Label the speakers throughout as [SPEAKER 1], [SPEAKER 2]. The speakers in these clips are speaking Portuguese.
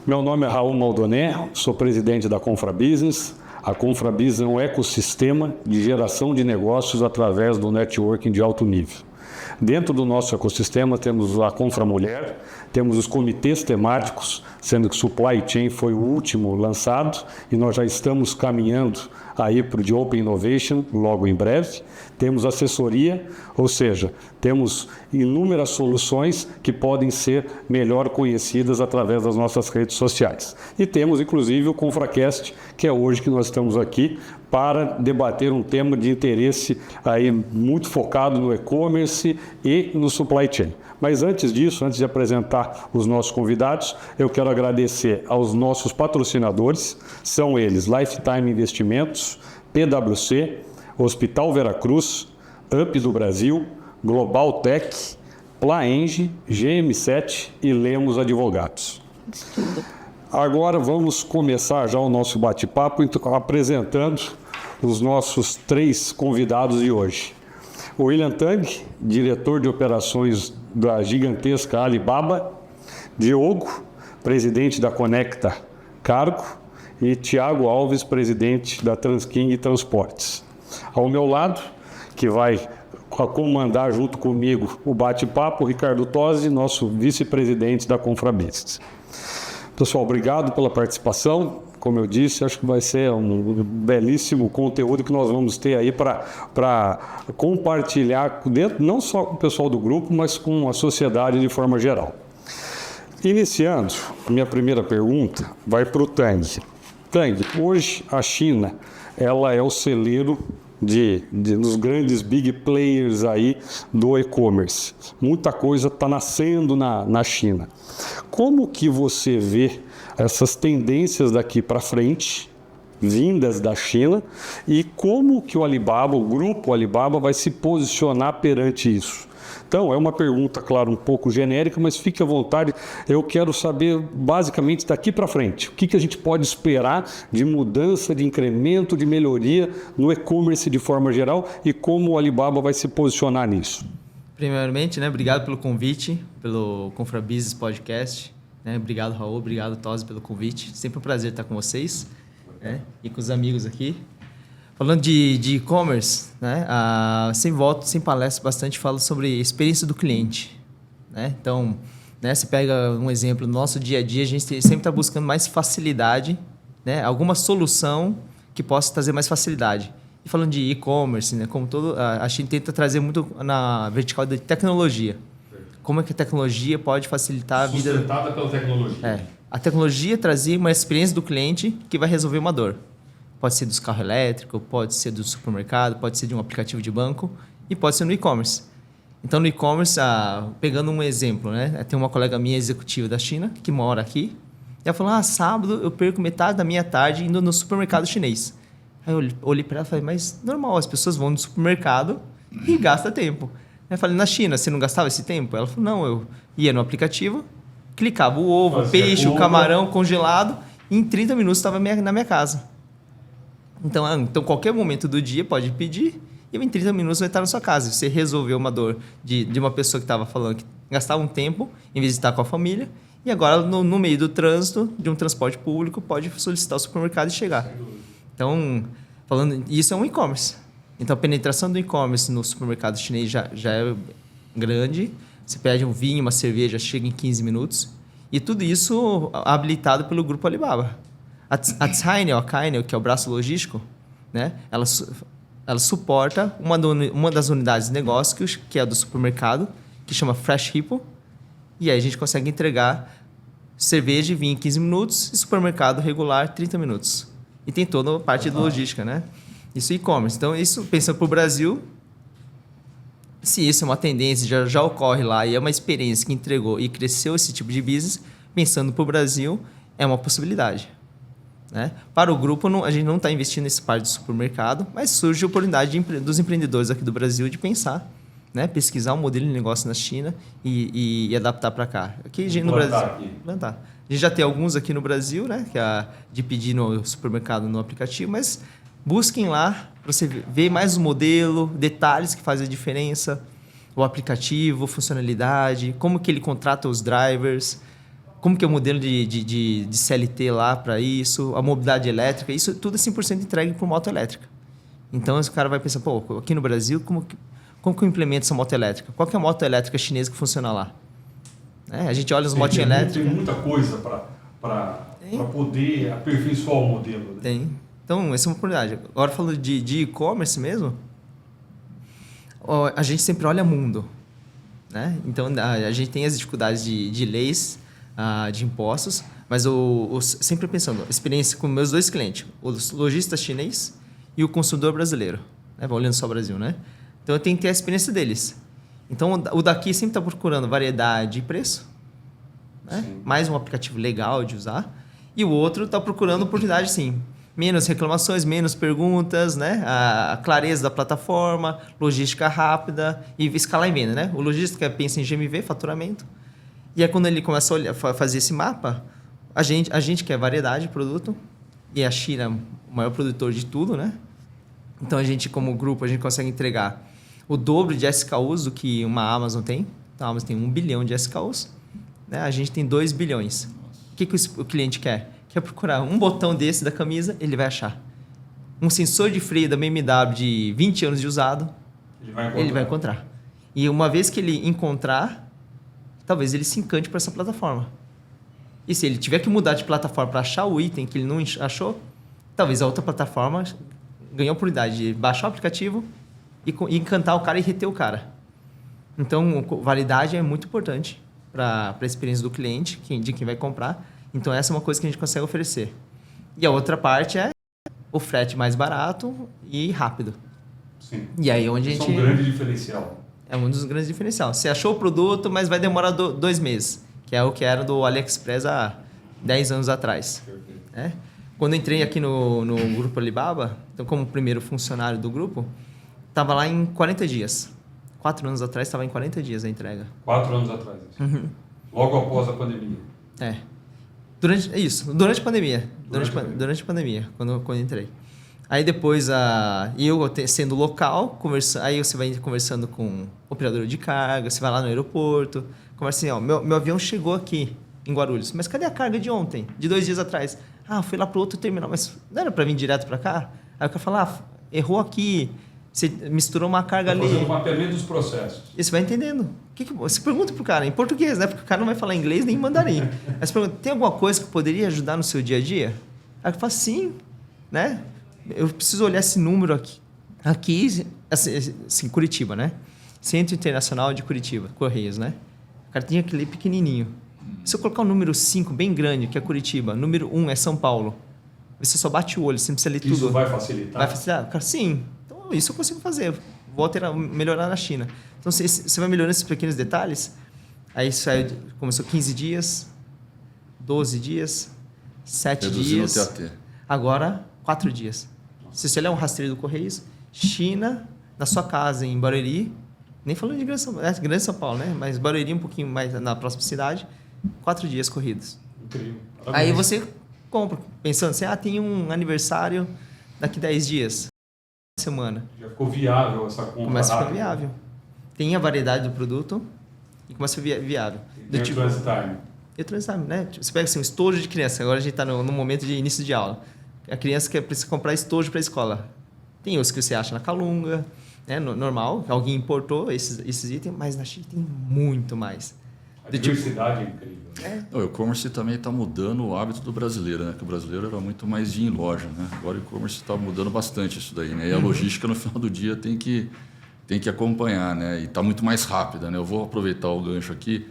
[SPEAKER 1] Meu nome é Raul Maldoné, sou presidente da Confra Business. A Confra Business é um ecossistema de geração de negócios através do networking de alto nível. Dentro do nosso ecossistema temos a Confra Mulher, temos os comitês temáticos, sendo que Supply Chain foi o último lançado e nós já estamos caminhando aí para o de Open Innovation logo em breve. Temos assessoria, ou seja, temos inúmeras soluções que podem ser melhor conhecidas através das nossas redes sociais. E temos inclusive o ConfraCast, que é hoje que nós estamos aqui para debater um tema de interesse aí muito focado no e-commerce e no supply chain. Mas antes disso, antes de apresentar os nossos convidados, eu quero agradecer aos nossos patrocinadores, são eles Lifetime Investimentos, PwC, Hospital Veracruz, UP do Brasil, Global Tech, Plaenge, GM7 e Lemos Advogados. Agora vamos começar já o nosso bate-papo apresentando os nossos 3 convidados de hoje. O William Tang, diretor de operações da gigantesca Alibaba, Diogo, presidente da Conecta Cargo, e Tiago Alves, presidente da Transking Transportes. Ao meu lado, que vai comandar junto comigo o bate-papo, Ricardo Tosi, nosso vice-presidente da Confra Business. Pessoal, obrigado pela participação. Como eu disse, acho que vai ser um belíssimo conteúdo que nós vamos ter aí para compartilhar dentro, não só com o pessoal do grupo, mas com a sociedade de forma geral. Iniciando, minha primeira pergunta vai para o Tang. Tang, hoje a China ela é o celeiro dos grandes big players aí do e-commerce. Muita coisa está nascendo na China. Como que você vê essas tendências daqui para frente, vindas da China, e como que o Alibaba, o grupo Alibaba, vai se posicionar perante isso? Então, é uma pergunta, claro, um pouco genérica, mas fique à vontade. Eu quero saber, basicamente, daqui para frente, o que a gente pode esperar de mudança, de incremento, de melhoria no e-commerce de forma geral e como o Alibaba vai se posicionar nisso.
[SPEAKER 2] Primeiramente, obrigado pelo convite, pelo Confra Business Podcast. Obrigado, Raul, obrigado, Tosi, pelo convite. Sempre um prazer estar com vocês e com os amigos aqui. Falando de e-commerce, sem palestra bastante, falo sobre a experiência do cliente. Então, você pega um exemplo, no nosso dia a dia, a gente sempre está buscando mais facilidade, alguma solução que possa trazer mais facilidade. E falando de e-commerce, como todo, a gente tenta trazer muito na vertical de tecnologia. Como é que a tecnologia pode facilitar a vida...
[SPEAKER 1] Sustentada pela tecnologia.
[SPEAKER 2] A tecnologia trazia uma experiência do cliente que vai resolver uma dor. Pode ser dos carros elétricos, pode ser do supermercado, pode ser de um aplicativo de banco e pode ser no e-commerce. Então, no e-commerce, pegando um exemplo, tem uma colega minha executiva da China que mora aqui. E ela falou, sábado eu perco metade da minha tarde indo no supermercado chinês. Aí eu olhei para ela e falei, mas normal, as pessoas vão no supermercado e gastam tempo. Eu falei, na China, você não gastava esse tempo? Ela falou, não, eu ia no aplicativo, clicava o ovo, o peixe, o camarão congelado e em 30 minutos estava na minha casa. Então, qualquer momento do dia pode pedir e em 30 minutos vai estar na sua casa. Você resolveu uma dor de uma pessoa que estava falando que gastava um tempo em visitar com a família e agora, no meio do trânsito, de um transporte público, pode solicitar o supermercado e chegar. Então, isso é um e-commerce. Então, a penetração do e-commerce no supermercado chinês já é grande. Você pede um vinho, uma cerveja, chega em 15 minutos. E tudo isso habilitado pelo grupo Alibaba. A Cainiao, que é o braço logístico, ela suporta uma das unidades de negócios, que é a do supermercado, que chama Fresh Hippo. E aí a gente consegue entregar cerveja e vinho em 15 minutos e supermercado regular 30 minutos. E tem toda a parte de logística, Isso é e-commerce. Então, isso, pensando para o Brasil, se isso é uma tendência, já ocorre lá e é uma experiência que entregou e cresceu esse tipo de business, pensando para o Brasil, é uma possibilidade. Para o grupo, a gente não está investindo nesse parte do supermercado, mas surge a oportunidade dos empreendedores aqui do Brasil de pensar, pesquisar um modelo de negócio na China e adaptar para cá. Aqui no Brasil. Plantar. A gente já tem alguns aqui no Brasil, que é de pedir no supermercado no aplicativo, mas busquem lá para você ver mais o modelo, detalhes que fazem a diferença, o aplicativo, funcionalidade, como que ele contrata os drivers, como que é o modelo de CLT lá para isso, a mobilidade elétrica, isso tudo é 100% entregue para uma moto elétrica. Então, esse cara vai pensar, pô, aqui no Brasil, como que eu implemento essa moto elétrica? Qual que é a moto elétrica chinesa que funciona lá? A gente olha as motinhas elétricas...
[SPEAKER 1] Tem muita coisa para poder aperfeiçoar o modelo. Né?
[SPEAKER 2] Tem. Então, essa é uma oportunidade. Agora, falando de e-commerce mesmo, a gente sempre olha mundo. Né? Então, a gente tem as dificuldades de leis, de impostos, mas sempre pensando, experiência com meus 2 clientes, o lojista chinês e o consumidor brasileiro, né? Olhando só o Brasil, né? Então, eu tenho que ter a experiência deles. Então, o daqui sempre está procurando variedade e preço, né? Mais um aplicativo legal de usar, e o outro está procurando oportunidade, sim. Menos reclamações, menos perguntas, né? A clareza da plataforma, logística rápida e escalar em venda, né? O lojista pensa em GMV, faturamento. E aí, quando ele começa a fazer esse mapa, a gente quer variedade de produto, e a China é o maior produtor de tudo, né? Então, a gente, como grupo, a gente consegue entregar o dobro de SKUs do que uma Amazon tem. Então, a Amazon tem 1 bilhão de SKUs, né? A gente tem 2 bilhões. O que o cliente quer? Quer procurar um botão desse da camisa, ele vai achar. Um sensor de freio da BMW de 20 anos de usado, ele vai encontrar. E uma vez que ele encontrar, talvez ele se encante por essa plataforma. E se ele tiver que mudar de plataforma para achar o item que ele não achou, talvez a outra plataforma ganhe a oportunidade de baixar o aplicativo e encantar o cara e reter o cara. Então, validade é muito importante para a experiência do cliente, de quem vai comprar. Então, essa é uma coisa que a gente consegue oferecer. E a outra parte é o frete mais barato e rápido.
[SPEAKER 1] Sim.
[SPEAKER 2] E aí, onde a gente...
[SPEAKER 1] Isso é um grande diferencial.
[SPEAKER 2] É um dos grandes diferenciais. Você achou o produto, mas vai demorar 2 meses, que é o que era do AliExpress há 10 anos atrás. É? Quando eu entrei aqui no Grupo Alibaba, então como primeiro funcionário do grupo, estava lá em 40 dias. 4 anos atrás estava em 40 dias a entrega.
[SPEAKER 1] 4 anos atrás. Uhum. Logo após a pandemia.
[SPEAKER 2] Durante a pandemia. Durante a pandemia, quando eu entrei. Aí depois, eu sendo local, aí você vai conversando com operador de carga, você vai lá no aeroporto, conversa assim, meu avião chegou aqui em Guarulhos, mas cadê a carga de ontem, de 2 dias atrás? Fui lá para outro terminal, mas não era para vir direto para cá? Aí o cara fala, errou aqui, você misturou uma carga ali.
[SPEAKER 1] Fazendo o mapeamento dos processos.
[SPEAKER 2] E você vai entendendo. Você pergunta pro cara, em português, né? Porque o cara não vai falar inglês nem em mandarim. Aí você pergunta, tem alguma coisa que poderia ajudar no seu dia a dia? Aí ele fala, sim, né? Eu preciso olhar esse número aqui. Aqui, assim, Curitiba, né? Centro Internacional de Curitiba, Correios, né? O cara tinha aquele pequenininho. Se eu colocar o número 5 bem grande, que é Curitiba, número 1 é São Paulo, você só bate o olho, você não precisa ler tudo.
[SPEAKER 1] Isso vai facilitar?
[SPEAKER 2] Vai facilitar? Cara, sim. Então, isso eu consigo fazer. Vou melhorar na China. Então, você vai melhorando esses pequenos detalhes. Aí começou 15 dias, 12 dias, 7
[SPEAKER 3] Reduzindo
[SPEAKER 2] dias.
[SPEAKER 3] o TAT.
[SPEAKER 2] Agora, 4 dias. Se você olhar um rastreio do Correios, China, na sua casa em Barueri, nem falando de Grande São Paulo, né? Mas Barueri um pouquinho mais na próxima cidade, 4 dias corridos.
[SPEAKER 1] Incrível.
[SPEAKER 2] Aí você compra, pensando assim, tem um aniversário daqui 10 dias, semana.
[SPEAKER 1] Já ficou viável essa compra.
[SPEAKER 2] Começa a ficar viável. Tem a variedade do produto e começa a ficar viável.
[SPEAKER 1] Tem o transit time.
[SPEAKER 2] E o transit time, né? Você pega assim, um estojo de criança, agora a gente está no momento de início de aula. A criança precisa comprar estojo para a escola. Tem os que você acha na Calunga, né? Normal, alguém importou esses itens, mas na China tem muito mais.
[SPEAKER 1] A diversidade é incrível. Né?
[SPEAKER 3] O e-commerce também está mudando o hábito do brasileiro, né? Que o brasileiro era muito mais de ir em loja, né? Agora o e-commerce está mudando bastante isso daí, né? E a logística no final do dia tem que acompanhar, né? E está muito mais rápida, né? Eu vou aproveitar o gancho aqui,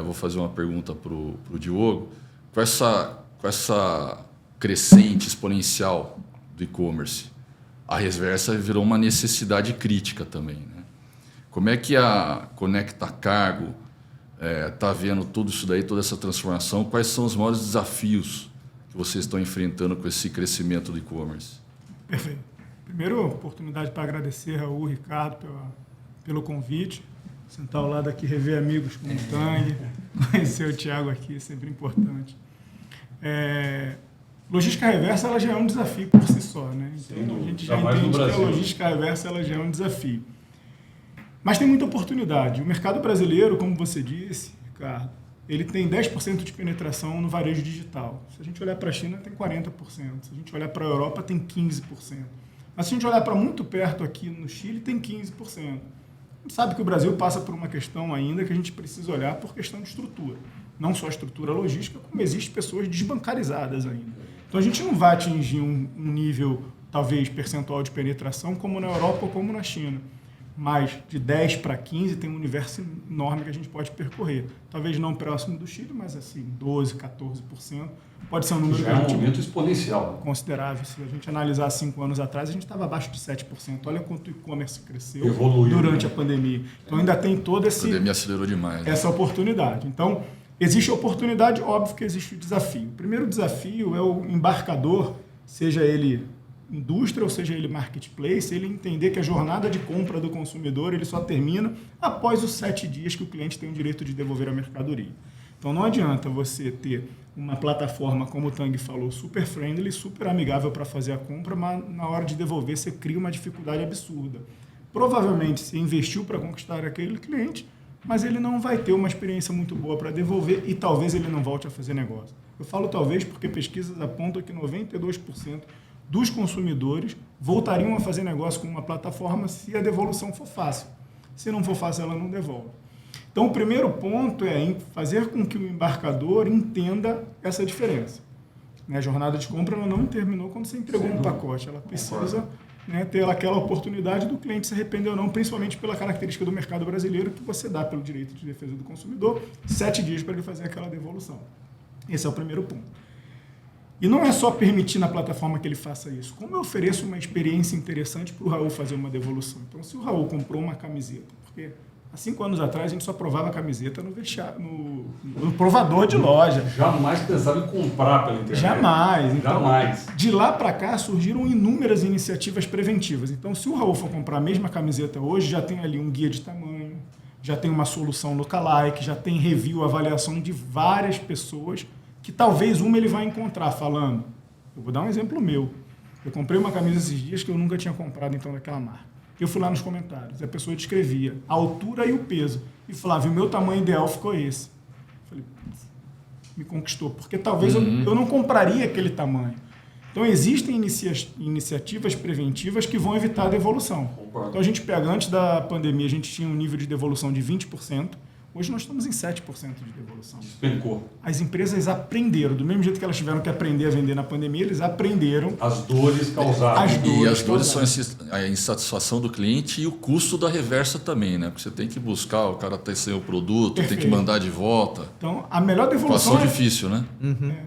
[SPEAKER 3] vou fazer uma pergunta para o Diogo. Com essa crescente exponencial do e-commerce, a reversa virou uma necessidade crítica também, né? Como é que a Conecta Cargo está vendo tudo isso daí, toda essa transformação? Quais são os maiores desafios que vocês estão enfrentando com esse crescimento do e-commerce?
[SPEAKER 4] Perfeito. Primeiro, oportunidade para agradecer ao Raul, Ricardo pelo convite. Sentar ao lado aqui, rever amigos como o Tang, conhecer o Thiago aqui, é sempre importante. Logística reversa ela já é um desafio por si só, né? Então, a gente já entende que a logística reversa ela já é um desafio. Mas tem muita oportunidade. O mercado brasileiro, como você disse, Ricardo, ele tem 10% de penetração no varejo digital. Se a gente olhar para a China, tem 40%. Se a gente olhar para a Europa, tem 15%. Mas se a gente olhar para muito perto aqui no Chile, tem 15%. A gente sabe que o Brasil passa por uma questão ainda que a gente precisa olhar por questão de estrutura. Não só a estrutura logística, como existem pessoas desbancarizadas ainda. Então a gente não vai atingir um nível, talvez, percentual de penetração como na Europa ou como na China. Mas de 10 para 15 tem um universo enorme que a gente pode percorrer. Talvez não próximo do Chile, mas assim, 12%, 14%. Pode ser um número
[SPEAKER 1] Já é um aumento exponencial.
[SPEAKER 4] considerável. Se a gente analisar 5 anos atrás, a gente estava abaixo de 7%. Olha quanto o e-commerce cresceu durante a pandemia. Então ainda tem todo esse...
[SPEAKER 3] A pandemia acelerou demais.
[SPEAKER 4] Essa oportunidade. Então, existe a oportunidade, óbvio que existe o desafio. O primeiro desafio é o embarcador, seja ele indústria ou seja ele marketplace, ele entender que a jornada de compra do consumidor ele só termina após os 7 dias que o cliente tem o direito de devolver a mercadoria. Então não adianta você ter uma plataforma, como o Tang falou, super friendly, super amigável para fazer a compra, mas na hora de devolver você cria uma dificuldade absurda. Provavelmente você investiu para conquistar aquele cliente, mas ele não vai ter uma experiência muito boa para devolver e talvez ele não volte a fazer negócio. Eu falo talvez porque pesquisas apontam que 92% dos consumidores voltariam a fazer negócio com uma plataforma se a devolução for fácil. Se não for fácil, ela não devolve. Então, o primeiro ponto é fazer com que o embarcador entenda essa diferença. A jornada de compra ela não terminou quando você entregou um pacote. Ela precisa ter aquela oportunidade do cliente se arrepender ou não, principalmente pela característica do mercado brasileiro que você dá pelo direito de defesa do consumidor, 7 dias para ele fazer aquela devolução. Esse é o primeiro ponto. E não é só permitir na plataforma que ele faça isso. Como eu ofereço uma experiência interessante para o Raul fazer uma devolução? Então, se o Raul comprou uma camiseta, porque há 5 anos atrás a gente só provava a camiseta no provador de loja.
[SPEAKER 1] Jamais pensava em comprar pela internet.
[SPEAKER 4] Jamais. Então,
[SPEAKER 1] Jamais.
[SPEAKER 4] de lá para cá surgiram inúmeras iniciativas preventivas. Então, se o Raul for comprar a mesma camiseta hoje, já tem ali um guia de tamanho, já tem uma solução lookalike, já tem review, avaliação de várias pessoas que talvez uma ele vai encontrar falando. Eu vou dar um exemplo meu. Eu comprei uma camisa esses dias que eu nunca tinha comprado então daquela marca. Eu fui lá nos comentários, a pessoa descrevia a altura e o peso. E falava, o meu tamanho ideal ficou esse. Eu falei, me conquistou, porque talvez eu não compraria aquele tamanho. Então existem iniciativas preventivas que vão evitar a devolução. Então a gente pega, antes da pandemia, a gente tinha um nível de devolução de 20%. Hoje nós estamos em 7% de devolução.
[SPEAKER 1] Despencou.
[SPEAKER 4] As empresas aprenderam, do mesmo jeito que elas tiveram que aprender a vender na pandemia, eles aprenderam.
[SPEAKER 1] As dores causadas.
[SPEAKER 3] E as dores são a insatisfação do cliente e o custo da reversa também, né? Porque você tem que buscar, o cara tá sem o produto,
[SPEAKER 4] Perfeito.
[SPEAKER 3] tem que mandar de volta.
[SPEAKER 4] Então, a melhor devolução
[SPEAKER 3] Situação difícil, né?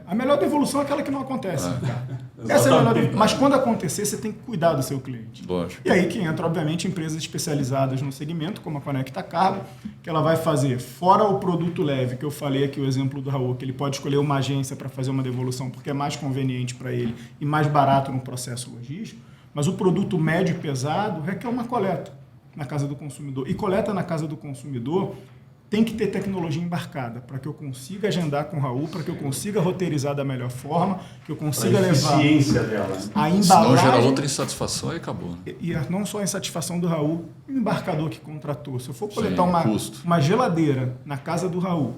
[SPEAKER 4] A melhor devolução é aquela que não acontece. Cara. Essa é a melhor devolução. Mas quando acontecer, você tem que cuidar do seu cliente.
[SPEAKER 3] Lógico.
[SPEAKER 4] E aí que entra, obviamente, empresas especializadas no segmento, como a Conecta Cargo, que ela vai fazer, fora o produto leve, que eu falei aqui, o exemplo do Raul, que ele pode escolher uma agência para fazer uma devolução, porque é mais conveniente para ele e mais barato no processo logístico, mas o produto médio e pesado requer uma coleta na casa do consumidor. E coleta na casa do consumidor tem que ter tecnologia embarcada para que eu consiga agendar com o Raul, para que eu consiga roteirizar da melhor forma, que eu consiga levar
[SPEAKER 1] A eficiência dela.
[SPEAKER 4] a
[SPEAKER 3] Senão
[SPEAKER 4] embalagem.
[SPEAKER 3] gera outra insatisfação e acabou.
[SPEAKER 4] E não só a insatisfação do Raul, o embarcador que contratou. Se eu for coletar
[SPEAKER 3] custo.
[SPEAKER 4] uma geladeira na casa do Raul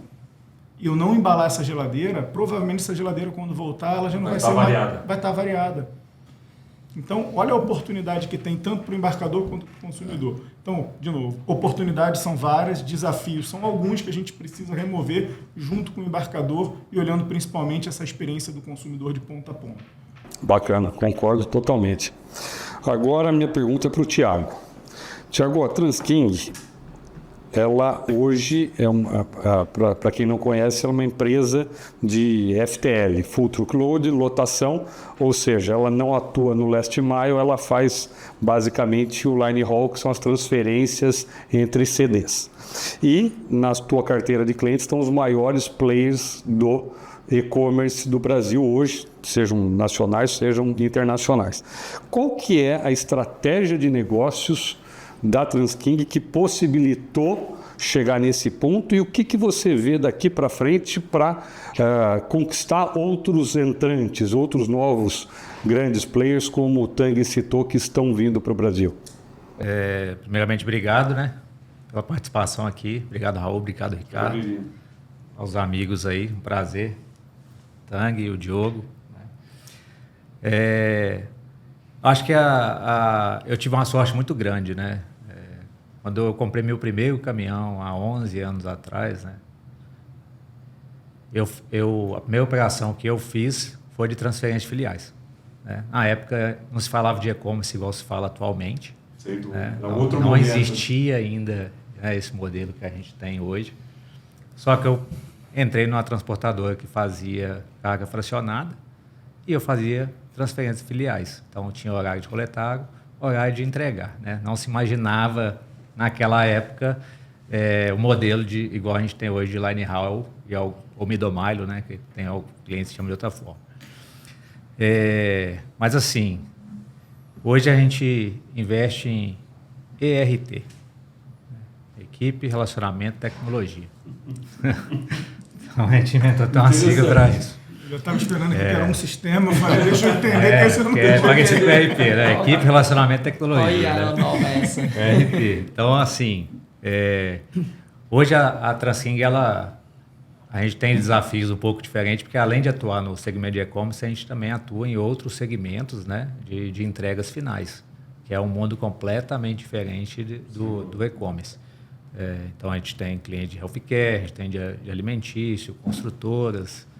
[SPEAKER 4] e eu não embalar essa geladeira, provavelmente essa geladeira, quando voltar, ela já não vai ser
[SPEAKER 1] variada.
[SPEAKER 4] vai estar variada. Então, olha a oportunidade que tem tanto para o embarcador quanto para o consumidor. Então, de novo, oportunidades são várias, desafios são alguns que a gente precisa remover junto com o embarcador e olhando principalmente essa experiência do consumidor de ponta a ponta.
[SPEAKER 1] Bacana, concordo totalmente. Agora a minha pergunta é para o Thiago. Thiago, a Transking, ela hoje, para quem não conhece, é uma empresa de FTL, Full Truckload, lotação, ou seja, ela não atua no last mile, ela faz basicamente o line haul, que são as transferências entre CDs. E na tua carteira de clientes estão os maiores players do e-commerce do Brasil hoje, sejam nacionais, sejam internacionais. Qual que é a estratégia de negócios da Transking que possibilitou chegar nesse ponto e o que você vê daqui para frente para conquistar outros entrantes, outros novos grandes players como o Tang citou que estão vindo para o Brasil?
[SPEAKER 5] Primeiramente, obrigado, né, pela participação aqui. Obrigado, Raul. Obrigado, Ricardo. aos amigos aí, um prazer, Tang e o Diogo. Acho que eu tive uma sorte muito grande, né? Quando eu comprei meu primeiro caminhão há 11 anos atrás, né? A primeira operação que eu fiz foi de transferência de filiais, né? Na época não se falava de e-commerce igual se fala atualmente.
[SPEAKER 1] Sem dúvida.
[SPEAKER 5] Né?
[SPEAKER 1] Outro
[SPEAKER 5] Não
[SPEAKER 1] momento.
[SPEAKER 5] existia ainda, né, esse modelo que a gente tem hoje. Só que eu entrei numa transportadora que fazia carga fracionada e eu fazia transferências de filiais. Então tinha horário de coletar, horário de entregar, né? Não se imaginava naquela época o modelo de igual a gente tem hoje de line haul e o middle-mile, né? Que tem o cliente que chama de outra forma. Mas assim, hoje a gente investe em ERT, Equipe, Relacionamento, Tecnologia. Então a gente inventou até uma sigla para isso.
[SPEAKER 4] Eu estava esperando que era um sistema, eu falei, deixa eu entender que você não tem
[SPEAKER 5] parecido com o ERP, né? Equipe, Relacionamento, Tecnologia.
[SPEAKER 2] Olha,
[SPEAKER 5] né?
[SPEAKER 2] nova essa.
[SPEAKER 5] ERP. Então, assim, hoje a Transking, a gente tem desafios um pouco diferentes, porque além de atuar no segmento de e-commerce, a gente também atua em outros segmentos, né, de entregas finais, que é um mundo completamente diferente do e-commerce. Então, a gente tem cliente de healthcare, a gente tem de alimentício, construtoras,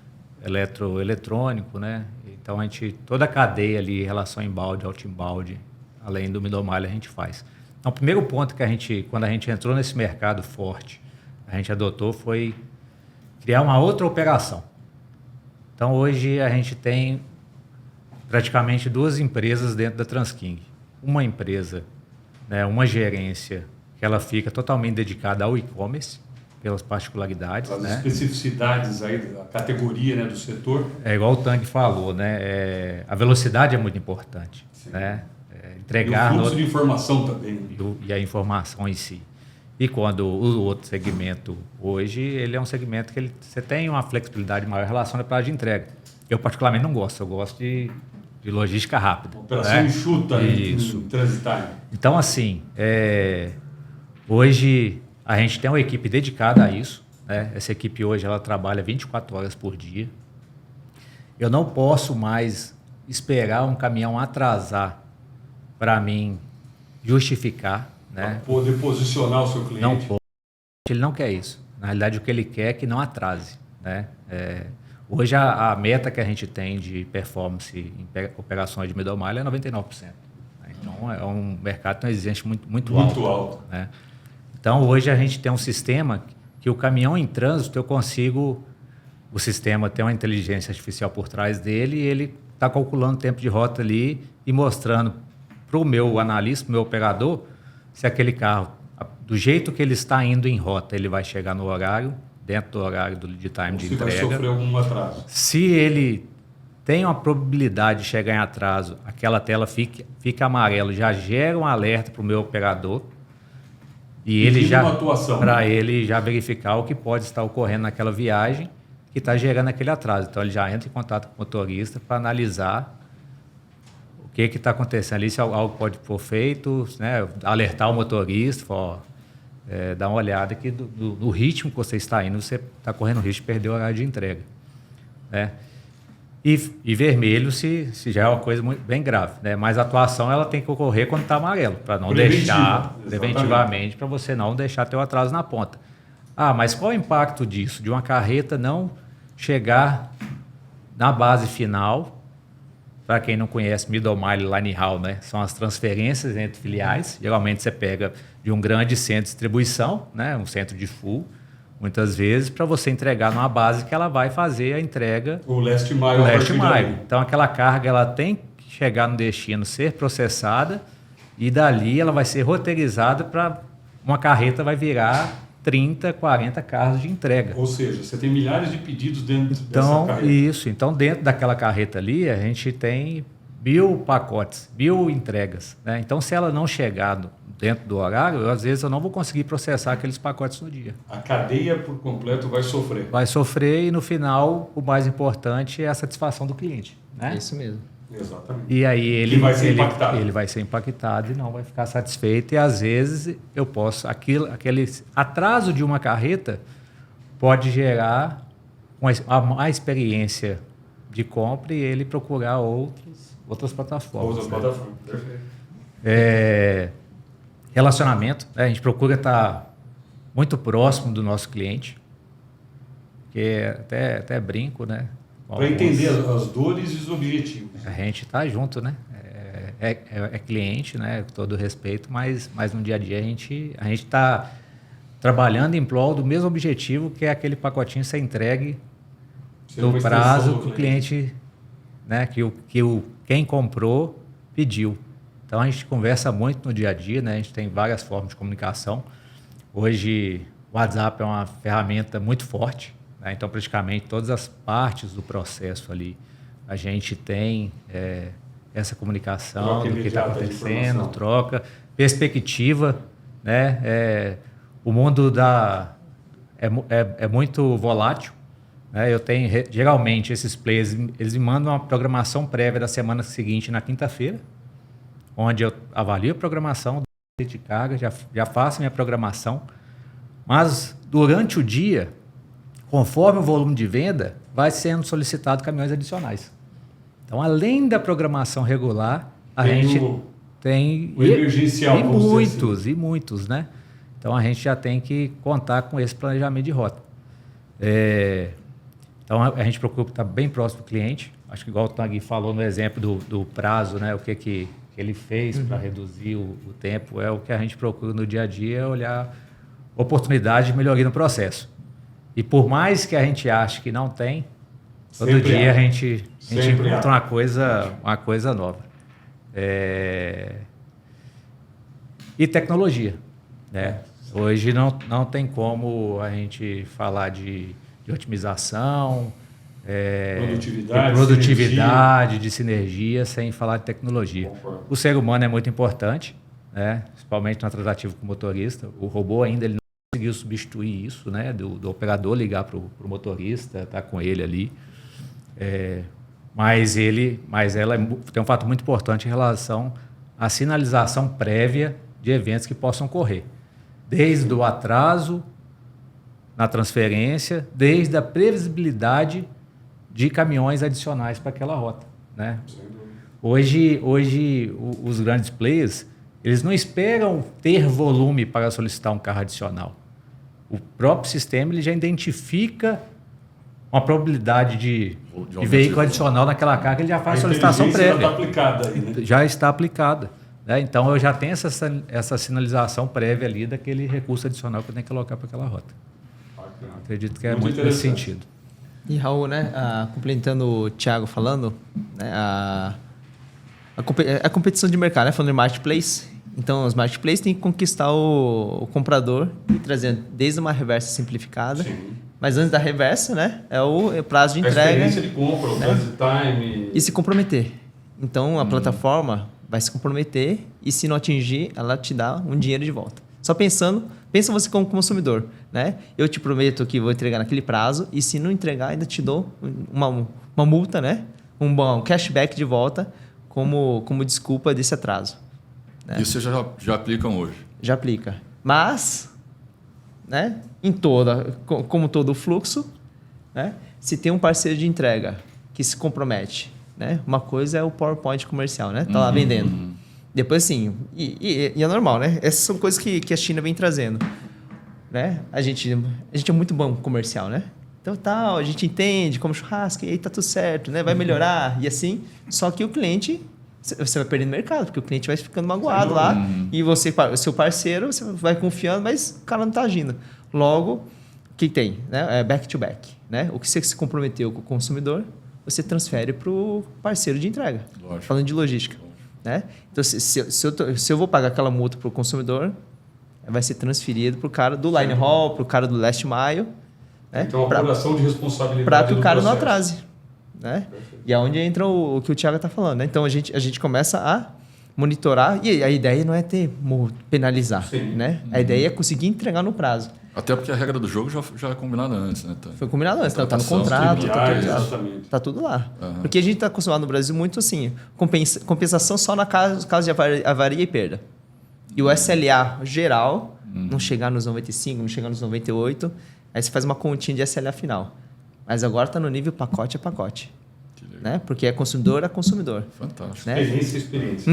[SPEAKER 5] eletrônico, né? Então, toda a cadeia ali, relação inbound, out-inbound, além do middle mile, a gente faz. Então, o primeiro ponto que quando a gente entrou nesse mercado forte, a gente adotou foi criar uma outra operação. Então, hoje a gente tem praticamente 2 empresas dentro da Transking. Uma empresa, né, uma gerência, que ela fica totalmente dedicada ao e-commerce, pelas particularidades.
[SPEAKER 1] As
[SPEAKER 5] né?
[SPEAKER 1] especificidades aí da categoria, né, do setor.
[SPEAKER 5] É igual o Tang falou, né? A velocidade é muito importante. Né? Entregar
[SPEAKER 1] e o fluxo de informação também.
[SPEAKER 5] E a informação em si. E quando o outro segmento hoje, ele é um segmento que você tem uma flexibilidade maior em relação à prazo de entrega. Eu particularmente não gosto, eu gosto de logística rápida.
[SPEAKER 1] Operação enxuta,
[SPEAKER 5] Isso.
[SPEAKER 1] transitária.
[SPEAKER 5] Então, assim, hoje a gente tem uma equipe dedicada a isso. Né? Essa equipe hoje ela trabalha 24 horas por dia. Eu não posso mais esperar um caminhão atrasar para mim justificar. Né?
[SPEAKER 1] Para poder posicionar o seu cliente.
[SPEAKER 5] Não pode. Ele não quer isso. Na realidade, o que ele quer é que não atrase. Né? Hoje, a meta que a gente tem de performance em operações de middle mile é 99%. Né? Então, é um mercado que tem uma exigência muito alto. Né? Então, hoje a gente tem um sistema que o caminhão em trânsito, o sistema tem uma inteligência artificial por trás dele e ele está calculando o tempo de rota ali e mostrando para o meu analista, para o meu operador, se aquele carro, do jeito que ele está indo em rota, ele vai chegar no horário, dentro do horário de time de entrega.
[SPEAKER 1] Se vai sofrer algum atraso.
[SPEAKER 5] Se ele tem uma probabilidade de chegar em atraso, aquela tela fica amarelo, já gera um alerta para o meu operador e ele para ele já verificar o que pode estar ocorrendo naquela viagem que está gerando aquele atraso. Então, ele já entra em contato com o motorista para analisar o que está acontecendo ali, se algo pode ser feito, né? Alertar o motorista, dar uma olhada que do ritmo que você está indo, você está correndo risco de perder o horário de entrega. Né? E vermelho se já é uma coisa bem grave. Né? Mas a atuação ela tem que ocorrer quando está amarelo, para não deixar, preventivamente, para você não deixar ter o atraso na ponta. Mas qual é o impacto disso? De uma carreta não chegar na base final. Para quem não conhece, middle mile e line haul, né? São as transferências entre filiais. Geralmente você pega de um grande centro de distribuição, né? Um centro de full, muitas vezes, para você entregar numa base que ela vai fazer a entrega.
[SPEAKER 1] O last mile.
[SPEAKER 5] Então, aquela carga ela tem que chegar no destino, ser processada e dali ela vai ser roteirizada para uma carreta vai virar 30, 40 carros de entrega.
[SPEAKER 1] Ou seja, você tem milhares de pedidos dentro
[SPEAKER 5] dessa
[SPEAKER 1] carreta.
[SPEAKER 5] Isso. Então, dentro daquela carreta ali, a gente tem 1.000 pacotes, 1.000 entregas. Né? Então, se ela não chegar dentro do horário, às vezes eu não vou conseguir processar aqueles pacotes no dia.
[SPEAKER 1] A cadeia por completo vai sofrer.
[SPEAKER 5] Vai sofrer e, no final, o mais importante é a satisfação do cliente. Né?
[SPEAKER 2] É isso mesmo.
[SPEAKER 1] Exatamente.
[SPEAKER 5] E aí ele
[SPEAKER 1] vai ser impactado.
[SPEAKER 5] Ele vai ser impactado e não vai ficar satisfeito. E às vezes eu posso aquele atraso de uma carreta pode gerar uma experiência de compra e ele procurar outras plataformas. Relacionamento, né? A gente procura estar muito próximo do nosso cliente, que até brinco, né?
[SPEAKER 1] Para entender as dores e os objetivos.
[SPEAKER 5] A gente está junto, né? É cliente, né? Com todo respeito, mas no dia a dia a gente está trabalhando em prol do mesmo objetivo, que é aquele pacotinho ser entregue no prazo que o cliente, né? Quem comprou pediu. Então a gente conversa muito no dia a dia, né? A gente tem várias formas de comunicação. Hoje o WhatsApp é uma ferramenta muito forte, né? Então praticamente todas as partes do processo ali a gente tem essa comunicação
[SPEAKER 1] Troca
[SPEAKER 5] do que está
[SPEAKER 1] imediata de
[SPEAKER 5] acontecendo,
[SPEAKER 1] informação.
[SPEAKER 5] troca, perspectiva, né? O mundo é muito volátil, né? Eu tenho geralmente esses players, eles me mandam uma programação prévia da semana seguinte na quinta-feira, onde eu avalio a programação de carga, já faço minha programação, mas durante o dia, conforme o volume de venda, vai sendo solicitado caminhões adicionais. Então, além da programação regular, a gente tem
[SPEAKER 1] o emergencial,
[SPEAKER 5] e muitos, né? Então, a gente já tem que contar com esse planejamento de rota. Então, a gente procura estar bem próximo do cliente. Acho que igual o Tanguy falou no exemplo do prazo, né? O que ele fez para reduzir o tempo, é o que a gente procura no dia a dia, é olhar oportunidade de melhoria no processo. E por mais que a gente ache que não tem, todo dia a gente encontra uma coisa nova. E tecnologia, né? Hoje não tem como a gente falar de otimização, produtividade, de sinergia, sem falar de tecnologia.
[SPEAKER 1] Concordo.
[SPEAKER 5] O ser humano é muito importante, né? Principalmente no tratativo com o motorista. O robô ainda ele não conseguiu substituir isso, né? Do operador ligar para o motorista, estar com ele ali. Mas ela tem um fato muito importante em relação à sinalização prévia de eventos que possam ocorrer. Desde o atraso na transferência, desde a previsibilidade de caminhões adicionais para aquela rota, né? Hoje os grandes players, eles não esperam ter volume para solicitar um carro adicional. O próprio sistema ele já identifica uma probabilidade de veículo adicional naquela carga, ele já faz solicitação prévia.
[SPEAKER 1] Já está aplicada aí, né?
[SPEAKER 5] Já está aplicada, né? Então, eu já tenho essa sinalização prévia ali daquele recurso adicional que eu tenho que colocar para aquela rota. Acredito que é muito nesse sentido.
[SPEAKER 2] E Raul, né, complementando o Thiago falando, né, a competição de mercado, né, falando de marketplace, então os marketplaces têm que conquistar o comprador e trazer desde uma reversa simplificada, mas antes da reversa, né, é o prazo de entrega.
[SPEAKER 1] A experiência de compra, o transit time.
[SPEAKER 2] E se comprometer. Então a plataforma vai se comprometer e se não atingir, ela te dá um dinheiro de volta. Só pensa você como consumidor, né? Eu te prometo que vou entregar naquele prazo e se não entregar, ainda te dou uma multa, né? Um cashback de volta como desculpa desse atraso. Né?
[SPEAKER 3] Isso vocês já aplicam hoje?
[SPEAKER 2] Já aplica. Mas, né? Como todo o fluxo, né? Se tem um parceiro de entrega que se compromete, né? Uma coisa é o PowerPoint comercial, né? Tá lá vendendo. Depois, assim, e é normal, né? Essas são coisas que a China vem trazendo, né? A gente é muito bom comercial, né? Então, a gente entende como churrasco, e aí tá tudo certo, né? Vai melhorar, e assim. Só que o cliente, você vai perdendo mercado, porque o cliente vai ficando magoado lá, e você, o seu parceiro, você vai confiando, mas o cara não tá agindo. Logo, o que tem? Né? É back to back, né? O que você se comprometeu com o consumidor, você transfere para o parceiro de entrega.
[SPEAKER 3] Lógico.
[SPEAKER 2] Falando de logística. Né? Então, se eu vou pagar aquela multa para o consumidor, vai ser transferido para o cara do line haul, para o cara do last mile. Né?
[SPEAKER 1] Então, a apuração de responsabilidade
[SPEAKER 2] para que o cara
[SPEAKER 1] do
[SPEAKER 2] não
[SPEAKER 1] processo.
[SPEAKER 2] atrase. Né? E é onde entra o que o Thiago está falando. Né? Então, a gente começa a monitorar, e a ideia não é penalizar. Né? A ideia é conseguir entregar no prazo.
[SPEAKER 3] Até porque a regra do jogo já é combinada antes, né?
[SPEAKER 2] Foi combinado antes, está no contrato,
[SPEAKER 1] Exatamente.
[SPEAKER 2] tá tudo lá. Porque a gente está acostumado no Brasil muito assim, compensação só na caso de avaria e perda. E o SLA geral Não chegar nos 95, não chegar nos 98. Aí você faz uma continha de SLA final. Mas agora está no nível pacote a pacote. Né? Porque é consumidor a consumidor.
[SPEAKER 3] Fantástico.
[SPEAKER 2] Né?
[SPEAKER 1] Experiência.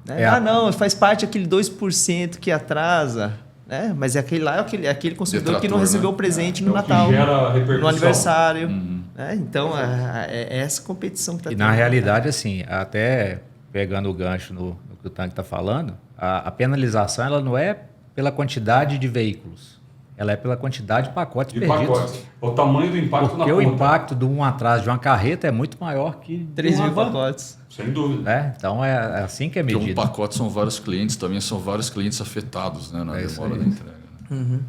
[SPEAKER 2] Né? Não, faz parte aquele 2% que atrasa. Né? Mas aquele lá é aquele consumidor
[SPEAKER 3] Detrator,
[SPEAKER 2] que não recebeu
[SPEAKER 3] né?
[SPEAKER 2] o presente no
[SPEAKER 1] É o que
[SPEAKER 2] Natal,
[SPEAKER 1] gera repercussão.
[SPEAKER 2] no aniversário. Né? Então, é essa competição que está
[SPEAKER 5] E
[SPEAKER 2] tendo.
[SPEAKER 5] na realidade, assim, até pegando o gancho no que o Tanque está falando, a penalização ela não é pela quantidade de veículos, ela é pela quantidade de pacotes
[SPEAKER 1] De
[SPEAKER 5] perdidos.
[SPEAKER 1] pacote. O tamanho do impacto na
[SPEAKER 5] Porque o
[SPEAKER 1] ponta.
[SPEAKER 5] impacto de um atraso de uma carreta é muito maior que de
[SPEAKER 2] 3
[SPEAKER 5] uma
[SPEAKER 2] mil
[SPEAKER 5] van,
[SPEAKER 2] pacotes.
[SPEAKER 1] Sem dúvida.
[SPEAKER 5] né? Então é assim que é
[SPEAKER 3] Porque
[SPEAKER 5] medido.
[SPEAKER 3] um pacote são vários clientes, também são vários clientes afetados, né, na
[SPEAKER 5] É isso
[SPEAKER 3] demora
[SPEAKER 5] aí.
[SPEAKER 3] da entrega. Né?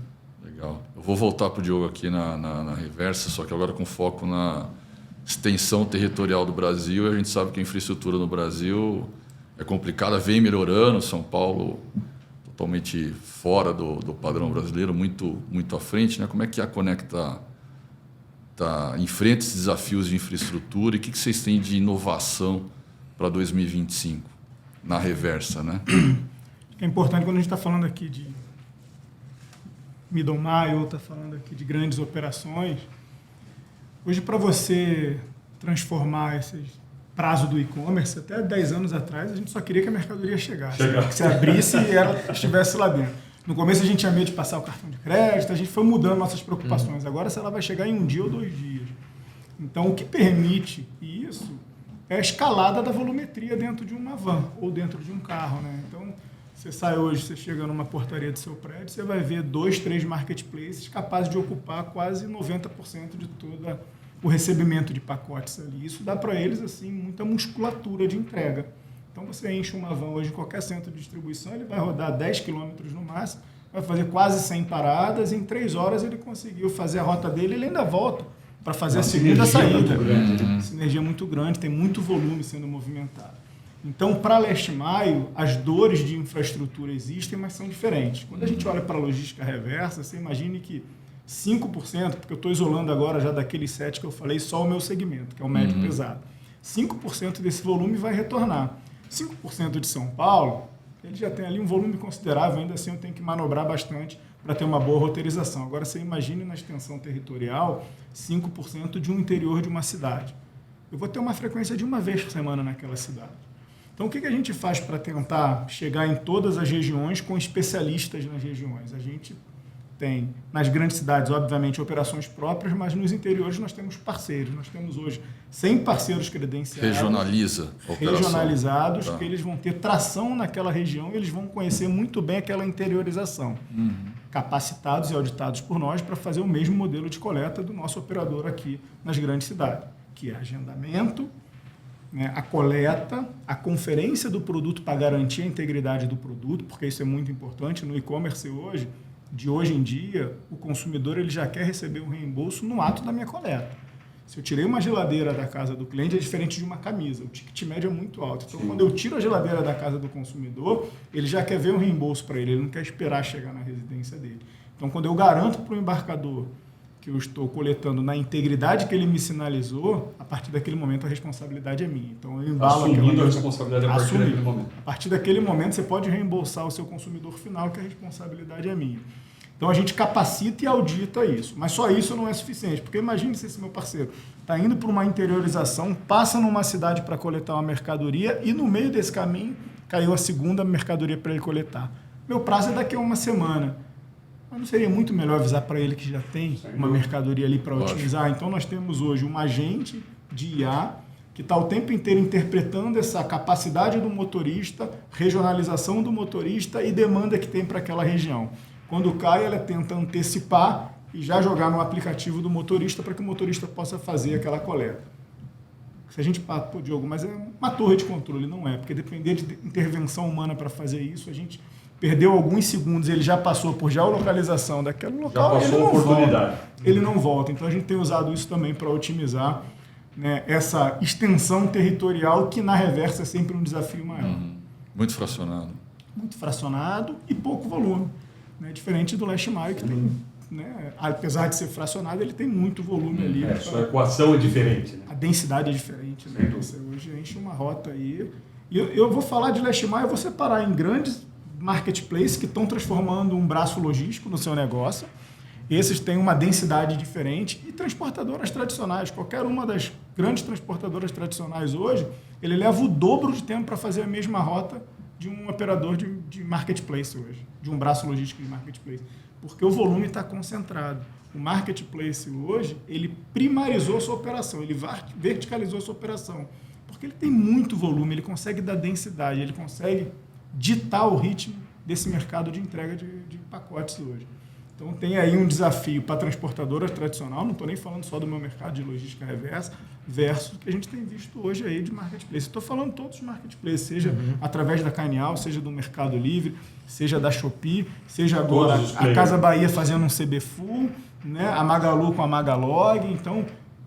[SPEAKER 3] Legal. Eu vou voltar para o Diogo aqui na reversa, só que agora com foco na extensão territorial do Brasil. E a gente sabe que a infraestrutura no Brasil é complicada, vem melhorando. São Paulo totalmente fora do padrão brasileiro, muito à frente. Né? Como é que a Conecta enfrenta esses desafios de infraestrutura e o que vocês têm de inovação para 2025 na reversa, né?
[SPEAKER 4] É importante quando a gente está falando aqui de middle mile, ou está falando aqui de grandes operações. Hoje, para você transformar esse prazo do e-commerce, até 10 anos atrás, a gente só queria que a mercadoria chegasse. Que você abrisse e ela estivesse lá dentro. No começo a gente tinha medo de passar o cartão de crédito, a gente foi mudando nossas preocupações. Agora, se ela vai chegar em 1 dia ou 2 dias. Então, o que permite isso é a escalada da volumetria dentro de uma van ou dentro de um carro. Né? Então, você sai hoje, você chega numa portaria do seu prédio, você vai ver 2, 3 marketplaces capazes de ocupar quase 90% de todo o recebimento de pacotes ali. Isso dá para eles assim muita musculatura de entrega. Então, você enche uma van hoje em qualquer centro de distribuição, ele vai rodar 10 km no máximo, vai fazer quase 100 paradas, em 3 horas ele conseguiu fazer a rota dele, ele ainda volta para fazer a segunda saída. Sinergia muito grande, tem muito volume sendo movimentado. Então, para last mile, as dores de infraestrutura existem, mas são diferentes. Quando a gente olha para a logística reversa, você imagine que 5%, porque eu estou isolando agora já daqueles 7 que eu falei, só o meu segmento, que é o médio pesado. 5% desse volume vai retornar. 5% de São Paulo, ele já tem ali um volume considerável, ainda assim eu tenho que manobrar bastante para ter uma boa roteirização. Agora, você imagine na extensão territorial 5% de um interior de uma cidade. Eu vou ter uma frequência de 1 vez por semana naquela cidade. Então, o que a gente faz para tentar chegar em todas as regiões com especialistas nas regiões? A gente tem, nas grandes cidades, obviamente, operações próprias, mas nos interiores nós temos parceiros. Nós temos hoje 100 parceiros credenciados.
[SPEAKER 3] Regionaliza a operação.
[SPEAKER 4] Regionalizados,
[SPEAKER 3] Tá.
[SPEAKER 4] que eles vão ter tração naquela região e eles vão conhecer muito bem aquela interiorização. Capacitados e auditados por nós para fazer o mesmo modelo de coleta do nosso operador aqui nas grandes cidades, que é agendamento, né, a coleta, a conferência do produto para garantir a integridade do produto, porque isso é muito importante. No e-commerce hoje, de hoje em dia, o consumidor ele já quer receber um reembolso no ato da minha coleta. Se eu tirei uma geladeira da casa do cliente, é diferente de uma camisa. O ticket médio é muito alto. Então, quando eu tiro a geladeira da casa do consumidor, ele já quer ver um reembolso para ele não quer esperar chegar na residência dele. Então, quando eu garanto para o embarcador que eu estou coletando na integridade que ele me sinalizou, a partir daquele momento a responsabilidade é minha. Então, eu embalo
[SPEAKER 1] Assumindo a responsabilidade a partir daquele momento.
[SPEAKER 4] A partir daquele momento, você pode reembolsar o seu consumidor final, que a responsabilidade é minha. Então, a gente capacita e audita isso. Mas só isso não é suficiente. Porque imagine se esse meu parceiro está indo para uma interiorização, passa numa cidade para coletar uma mercadoria e no meio desse caminho caiu a segunda mercadoria para ele coletar. Meu prazo é daqui a 1 semana. Mas não seria muito melhor avisar para ele que já tem uma mercadoria ali para otimizar? Então, nós temos hoje um agente de IA que está o tempo inteiro interpretando essa capacidade do motorista, regionalização do motorista e demanda que tem para aquela região. Quando cai, ela tenta antecipar e já jogar no aplicativo do motorista para que o motorista possa fazer aquela coleta. Se a gente fala, pô, Diogo, mas é uma torre de controle, não é, porque depender de intervenção humana para fazer isso, a gente perdeu alguns segundos, ele já passou por geolocalização daquele local,
[SPEAKER 1] Já passou a oportunidade.
[SPEAKER 4] Ele não volta. Então a gente tem usado isso também para otimizar, né, essa extensão territorial que na reversa é sempre um desafio maior.
[SPEAKER 3] Muito fracionado.
[SPEAKER 4] Muito fracionado e pouco volume. Né? Diferente do last mile, que tem, né, apesar de ser fracionado, ele tem muito volume ali.
[SPEAKER 1] Sua equação é diferente. Né?
[SPEAKER 4] A densidade é diferente. Né? Você hoje enche uma rota aí. E eu vou falar de last mile, eu vou separar em grandes marketplaces que estão transformando um braço logístico no seu negócio. Esses têm uma densidade diferente. E transportadoras tradicionais, qualquer uma das grandes transportadoras tradicionais hoje, ele leva o dobro de tempo para fazer a mesma rota de um operador de marketplace hoje, de um braço logístico de marketplace, porque o volume está concentrado. O marketplace hoje, ele primarizou sua operação, ele verticalizou sua operação, porque ele tem muito volume, ele consegue dar densidade, ele consegue ditar o ritmo desse mercado de entrega de pacotes hoje. Então tem aí um desafio para a transportadora tradicional, não estou nem falando só do meu mercado de logística reversa, versus o que a gente tem visto hoje aí de marketplace. Estou falando todos os marketplaces, seja através da Cainial, seja do Mercado Livre, seja da Shopee, seja agora a Casa Bahia fazendo um CB Full, né? A Magalu com a Magalog. Então,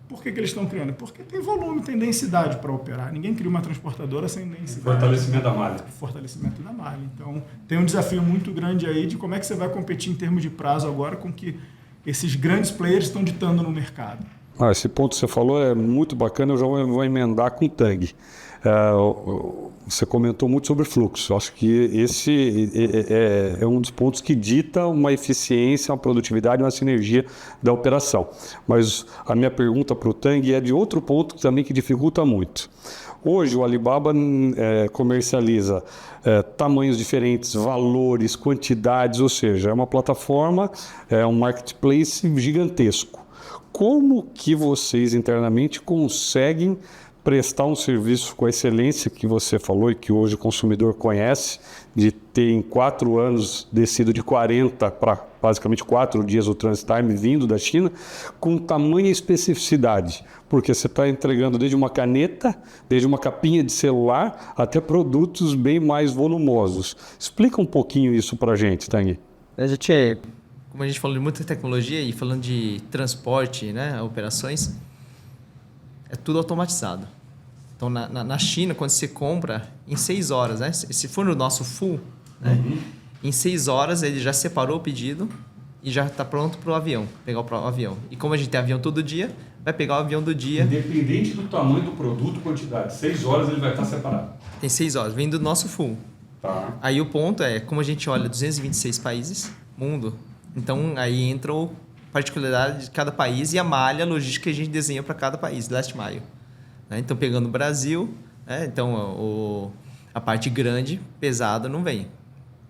[SPEAKER 4] por que eles estão criando? Porque tem volume, tem densidade para operar. Ninguém cria uma transportadora sem densidade.
[SPEAKER 1] Fortalecimento da malha.
[SPEAKER 4] Fortalecimento da malha. Então, tem um desafio muito grande aí de como é que você vai competir em termos de prazo agora com que esses grandes players estão ditando no mercado.
[SPEAKER 1] Esse ponto que você falou é muito bacana, eu já vou emendar com o Tang. Você comentou muito sobre fluxo. Eu acho que esse é um dos pontos que dita uma eficiência, uma produtividade, uma sinergia da operação. Mas a minha pergunta para o Tang é de outro ponto também que dificulta muito. Hoje o Alibaba comercializa tamanhos diferentes, valores, quantidades, ou seja, é uma plataforma, é um marketplace gigantesco. Como que vocês internamente conseguem prestar um serviço com a excelência que você falou e que hoje o consumidor conhece, de ter em 4 anos descido de 40 para basicamente 4 dias o transit time vindo da China, com tamanha especificidade? Porque você está entregando desde uma caneta, desde uma capinha de celular, até produtos bem mais volumosos. Explica um pouquinho isso para a gente, Tang.
[SPEAKER 2] Como a gente falou de muita tecnologia e falando de transporte, né, operações, é tudo automatizado. Então, na China, quando você compra, em 6 horas, né, se for no nosso full, né, em 6 horas ele já separou o pedido e já está pronto para o avião, pegar o avião. E como a gente tem avião todo dia, vai pegar o avião do dia.
[SPEAKER 1] Independente do tamanho do produto, quantidade, 6 horas ele vai estar separado.
[SPEAKER 2] Tem 6 horas, vem do nosso full.
[SPEAKER 1] Tá.
[SPEAKER 2] Aí o ponto é, como a gente olha 226 países, mundo, então aí entra a particularidade de cada país e a malha logística que a gente desenha para cada país, last mile. Né? Então, pegando o Brasil, né? Então a parte grande, pesada, não vem.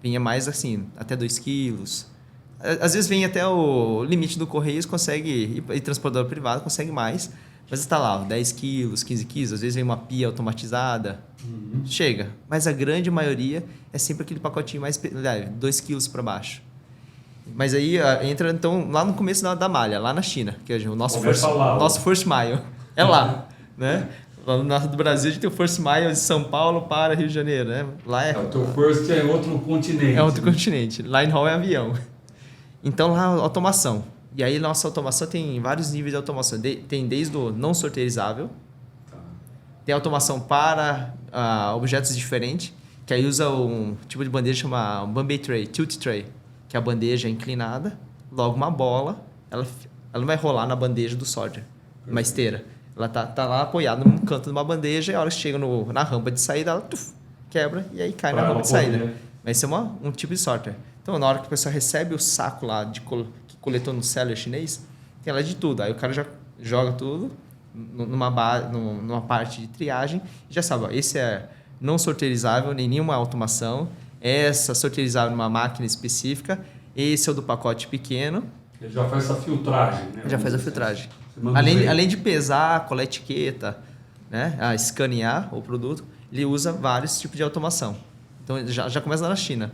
[SPEAKER 2] Vinha mais assim, até 2 quilos. Às vezes vem até o limite do Correios, consegue, e transportador privado consegue mais, mas está lá, 10 quilos, 15 quilos, às vezes vem uma pia automatizada, chega. Mas a grande maioria é sempre aquele pacotinho mais leve, 2 quilos para baixo. Mas aí entra, então, lá no começo da malha, lá na China, que é o nosso first mile. É lá, né? Lá no norte do Brasil, a gente tem o first mile de São Paulo para Rio de Janeiro, né? Lá
[SPEAKER 1] O teu first é outro continente.
[SPEAKER 2] É outro continente. Line haul é avião. Então, lá, automação. E aí, nossa automação tem vários níveis de automação. Tem desde o não sorteirizável, tem automação para objetos diferentes, que aí usa um tipo de bandeja chamada Bombay Tray, Tilt Tray, que é a bandeja inclinada, logo uma bola, ela não vai rolar na bandeja do sorter, uma esteira. Ela tá lá apoiada num canto de uma bandeja e a hora que chega na rampa de saída, ela quebra e aí cai na rampa de saída. Vai ser um tipo de sorter. Então, na hora que a pessoa recebe o saco lá que coletou no seller chinês, tem lá de tudo. Aí o cara já joga tudo numa parte de triagem e já sabe, ó, esse é não sorteirizável, nem nenhuma automação, essa sorteirizável numa máquina específica, esse é o do pacote pequeno.
[SPEAKER 1] Ele já faz essa filtragem, né?
[SPEAKER 2] Já faz a filtragem. Além de pesar, colar etiqueta, né? Escanear o produto, ele usa vários tipos de automação. Então, já começa lá na China.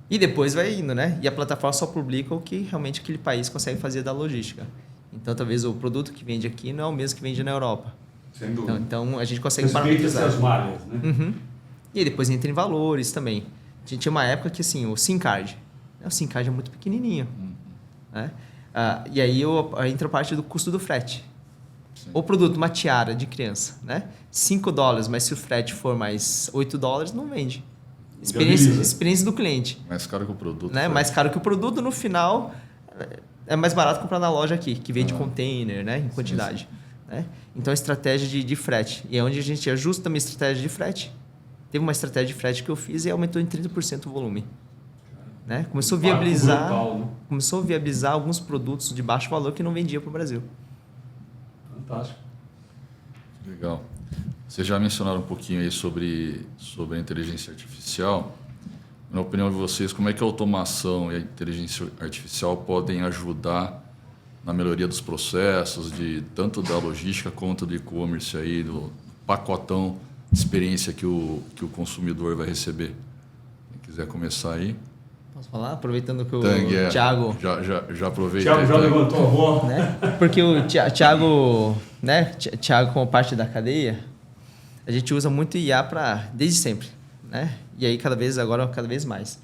[SPEAKER 2] E depois vai indo, né? E a plataforma só publica o que realmente aquele país consegue fazer da logística. Então, talvez o produto que vende aqui não é o mesmo que vende na Europa.
[SPEAKER 1] Sem dúvida.
[SPEAKER 2] Então a gente consegue
[SPEAKER 1] parametrizar essas malhas, né?
[SPEAKER 2] E aí depois entra em valores também. A gente tinha uma época que assim, o SIM card. O SIM card é muito pequenininho. Né? E aí entra a parte do custo do frete. Sim. O produto, uma tiara de criança, né? $5, mas se o frete for mais $8, não vende. Experiência do cliente.
[SPEAKER 3] Mais caro que o produto.
[SPEAKER 2] Né? Mais caro que o produto, no final, é mais barato comprar na loja aqui, que vende container, né? Em quantidade. Sim. Né? Então, a estratégia de frete. E é onde a gente ajusta também a estratégia de frete. teve uma estratégia de frete que eu fiz e aumentou em 30% o volume. Né? Começou a viabilizar alguns produtos de baixo valor que não vendia para o Brasil.
[SPEAKER 1] Fantástico.
[SPEAKER 3] Legal. Vocês já mencionaram um pouquinho aí sobre a inteligência artificial. Na opinião de vocês, como é que a automação e a inteligência artificial podem ajudar na melhoria dos processos, tanto da logística quanto do e-commerce, aí, do pacotão de experiência que o consumidor vai receber? Quem quiser começar aí.
[SPEAKER 2] Posso falar? Aproveitando que o
[SPEAKER 3] Tang,
[SPEAKER 2] Thiago...
[SPEAKER 3] Já aproveitei.
[SPEAKER 1] Thiago já levantou a bola.
[SPEAKER 2] Né? Porque o Thiago, né? Thiago, como parte da cadeia, a gente usa muito IA desde sempre. Né? E aí, cada vez mais.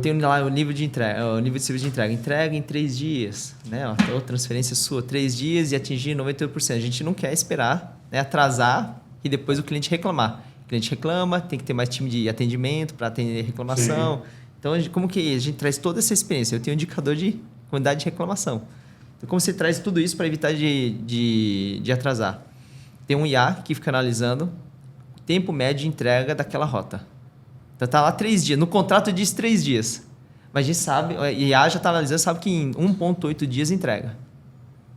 [SPEAKER 2] Tem lá o nível de entrega, o nível de serviço de entrega. Entrega em 3 dias. Né? Ou transferência sua, 3 dias e atingir 98%. A gente não quer esperar, né, atrasar e depois o cliente reclamar. O cliente reclama, tem que ter mais time de atendimento para atender reclamação. Sim. Então, como que a gente traz toda essa experiência? Eu tenho um indicador de quantidade de reclamação. Então, como você traz tudo isso para evitar de atrasar? Tem um IA que fica analisando o tempo médio de entrega daquela rota. Então, está lá 3 dias. No contrato diz 3 dias. Mas a gente sabe, a IA já está analisando, sabe que em 1,8 dias entrega.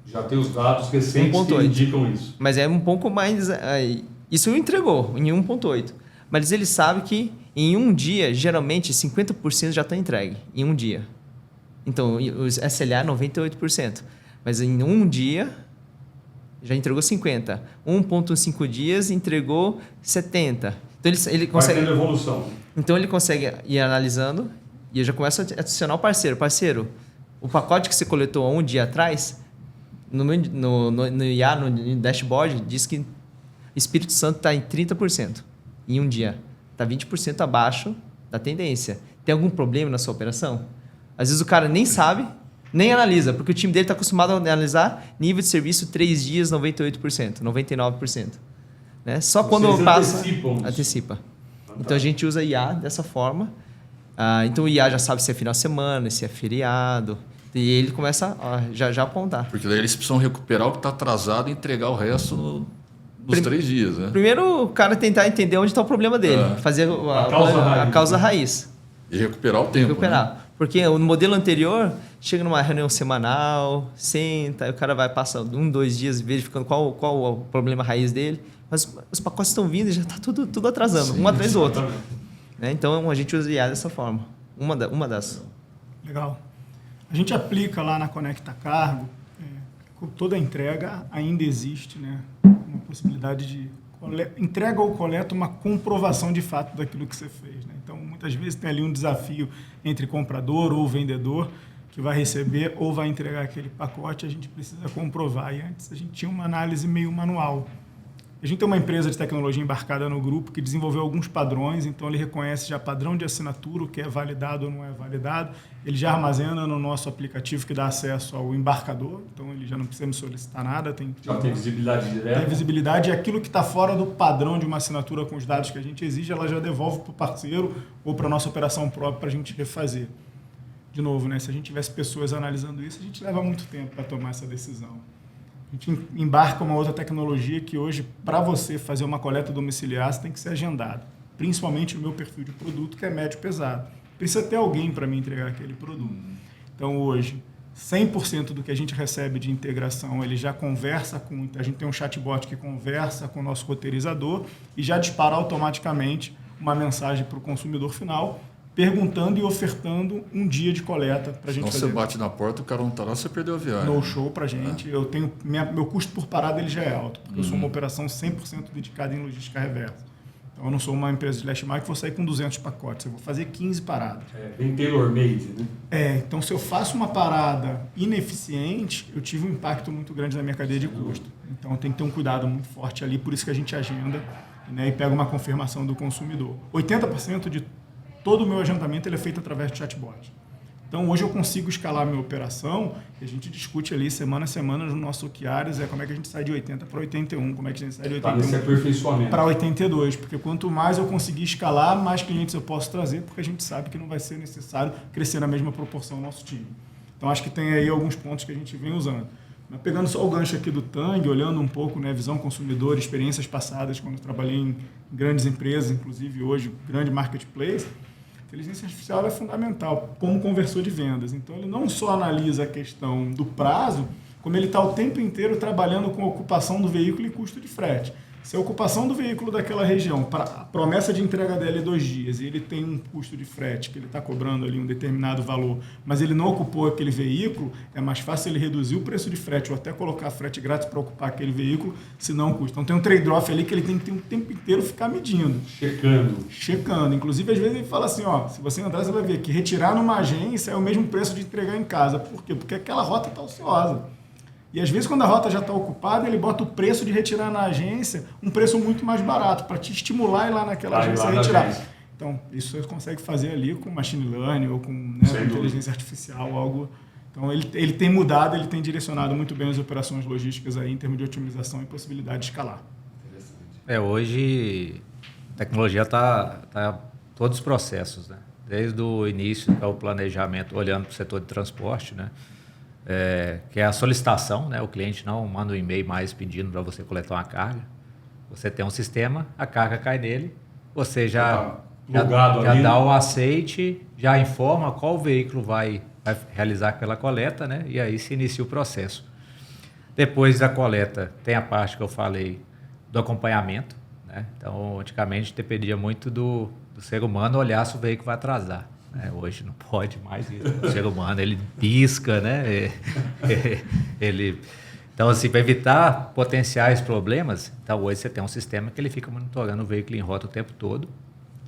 [SPEAKER 1] Já tem os dados recentes que indicam isso.
[SPEAKER 2] Mas é um pouco mais... Isso entregou em 1,8. Mas ele sabe que em um dia, geralmente, 50% já está entregue. Em um dia. Então, os SLA é 98%. Mas em um dia, já entregou 50%. 1,5 dias, entregou 70%. Então, ele consegue...
[SPEAKER 1] Vai tendo evolução.
[SPEAKER 2] Então, ele consegue ir analisando e eu já começo a adicionar o parceiro. Parceiro, o pacote que você coletou há um dia atrás, no IA, no dashboard, diz que Espírito Santo está em 30% em um dia. Está 20% abaixo da tendência. Tem algum problema na sua operação? Às vezes o cara nem sabe, nem analisa, porque o time dele está acostumado a analisar nível de serviço 3 dias, 98%, 99%. Né? Só quando passa... Antecipa. Então a gente usa IA dessa forma. Então o IA já sabe se é final de semana, se é feriado. E ele começa já apontar.
[SPEAKER 3] Porque daí eles precisam recuperar o que está atrasado e entregar o resto nos 3 dias, né?
[SPEAKER 2] Primeiro, o cara tentar entender onde está o problema dele. Fazer a causa raiz.
[SPEAKER 3] E recuperar o tempo.
[SPEAKER 2] Né? Porque no modelo anterior, chega numa reunião semanal, senta, aí o cara vai passar 1, 2 dias verificando qual o problema raiz dele. Mas os pacotes estão vindo e já está tudo atrasando, um atrás do outro. Né? Então, a gente usa IA dessa forma. Uma das.
[SPEAKER 4] Legal. A gente aplica lá na Conecta Cargo, toda entrega ainda existe, né, uma possibilidade de entrega ou coleta, uma comprovação de fato daquilo que você fez. Né? Então, muitas vezes tem ali um desafio entre comprador ou vendedor que vai receber ou vai entregar aquele pacote, a gente precisa comprovar. E antes a gente tinha uma análise meio manual. A gente tem uma empresa de tecnologia embarcada no grupo que desenvolveu alguns padrões, então ele reconhece já padrão de assinatura, o que é validado ou não é validado. Ele já armazena no nosso aplicativo que dá acesso ao embarcador, então ele já não precisa me solicitar nada.
[SPEAKER 1] Já tem visibilidade direta.
[SPEAKER 4] Tem visibilidade e aquilo que está fora do padrão de uma assinatura com os dados que a gente exige, ela já devolve para o parceiro ou para a nossa operação própria para a gente refazer. De novo, né? Se a gente tivesse pessoas analisando isso, a gente leva muito tempo para tomar essa decisão. A gente embarca uma outra tecnologia que hoje, para você fazer uma coleta domiciliar, você tem que ser agendado. Principalmente no meu perfil de produto, que é médio pesado. Precisa ter alguém para me entregar aquele produto. Então, hoje, 100% do que a gente recebe de integração, ele já conversa com... A gente tem um chatbot que conversa com o nosso roteirizador e já dispara automaticamente uma mensagem para o consumidor final, perguntando e ofertando um dia de coleta para a gente fazer.
[SPEAKER 3] Então você bate na porta, o cara não está lá, você perdeu a viagem.
[SPEAKER 4] No show para a gente. Eu tenho, meu custo por parada ele já é alto, porque eu sou uma operação 100% dedicada em logística reversa. Então eu não sou uma empresa de last mile que vou sair com 200 pacotes, eu vou fazer 15 paradas.
[SPEAKER 1] Bem tailor-made, né?
[SPEAKER 4] Então se eu faço uma parada ineficiente, eu tive um impacto muito grande na minha cadeia de custo. Então tem que ter um cuidado muito forte ali, por isso que a gente agenda, né, e pega uma confirmação do consumidor. 80% de todo o meu agendamento ele é feito através de chatbot. Então, hoje eu consigo escalar a minha operação e a gente discute ali semana a semana no nosso OKRs, como é que a gente sai de 80 para 81, como é que a gente sai de 81 para 82, porque quanto mais eu conseguir escalar, mais clientes eu posso trazer, porque a gente sabe que não vai ser necessário crescer na mesma proporção o nosso time. Então, acho que tem aí alguns pontos que a gente vem usando. Mas pegando só o gancho aqui do Tang, olhando um pouco, né, visão consumidor, experiências passadas, quando eu trabalhei em grandes empresas, inclusive hoje, grande marketplace, a inteligência artificial é fundamental como conversor de vendas. Então, ele não só analisa a questão do prazo, como ele está o tempo inteiro trabalhando com a ocupação do veículo e custo de frete. Se a ocupação do veículo daquela região, a promessa de entrega dela é 2 dias, e ele tem um custo de frete, que ele está cobrando ali um determinado valor, mas ele não ocupou aquele veículo, é mais fácil ele reduzir o preço de frete ou até colocar frete grátis para ocupar aquele veículo, se não custa. Então tem um trade-off ali que ele tem que ter o tempo inteiro ficar medindo. Checando. Inclusive, às vezes ele fala assim, ó, se você andar, você vai ver que retirar numa agência é o mesmo preço de entregar em casa. Por quê? Porque aquela rota está ociosa. E às vezes, quando a rota já está ocupada, ele bota o preço de retirar na agência um preço muito mais barato, para te estimular a ir lá naquela agência a retirar. Então, isso você consegue fazer ali com machine learning ou com, né, inteligência artificial, algo. Então, ele tem mudado, ele tem direcionado muito bem as operações logísticas aí, em termos de otimização e possibilidade de escalar.
[SPEAKER 5] Hoje a tecnologia está todos os processos, né? Desde o início, que é o planejamento, olhando para o setor de transporte, né? Que é a solicitação, né? O cliente não manda um e-mail mais pedindo para você coletar uma carga. Você tem um sistema, a carga cai nele, você já dá o aceite, já informa qual veículo vai realizar aquela coleta, né? E aí se inicia o processo. Depois da coleta, tem a parte que eu falei do acompanhamento, né? Então, antigamente, dependia muito do ser humano olhar se o veículo vai atrasar. Hoje não pode mais isso. O ser humano, ele pisca, né? Então, assim, para evitar potenciais problemas, então hoje você tem um sistema que ele fica monitorando o veículo em rota o tempo todo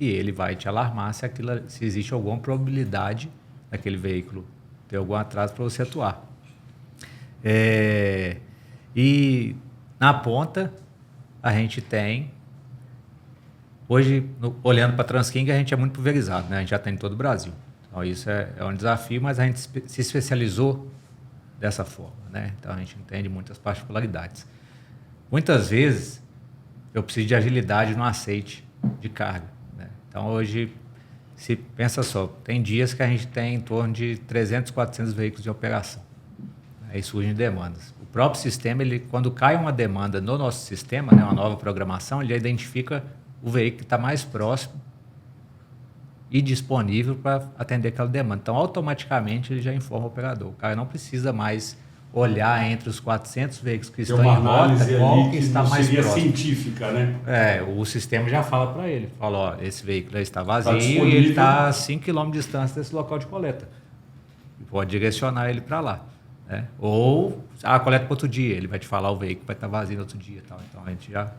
[SPEAKER 5] e ele vai te alarmar se existe alguma probabilidade daquele veículo ter algum atraso para você atuar. E na ponta, a gente tem... Hoje, olhando para a Transking, a gente é muito pulverizado, né? A gente já tem em todo o Brasil. Então, isso é um desafio, mas a gente se especializou dessa forma, né? Então, a gente entende muitas particularidades. Muitas vezes, eu preciso de agilidade no aceite de carga, né? Então, hoje, se pensa só, tem dias que a gente tem em torno de 300, 400 veículos em operação. Aí surgem demandas. O próprio sistema, quando cai uma demanda no nosso sistema, né, uma nova programação, ele identifica o veículo que está mais próximo e disponível para atender aquela demanda. Então, automaticamente, ele já informa o operador. O cara não precisa mais olhar entre os 400 veículos que estão em rota, qual que está mais próximo.
[SPEAKER 1] Científica, né?
[SPEAKER 5] O sistema já fala para ele. Fala, ó, esse veículo está vazio e ele está a 5 km de distância desse local de coleta. Pode direcionar ele para lá, né? Ou, coleta para outro dia. Ele vai te falar o veículo vai estar vazio no outro dia. Tal. Então, a gente já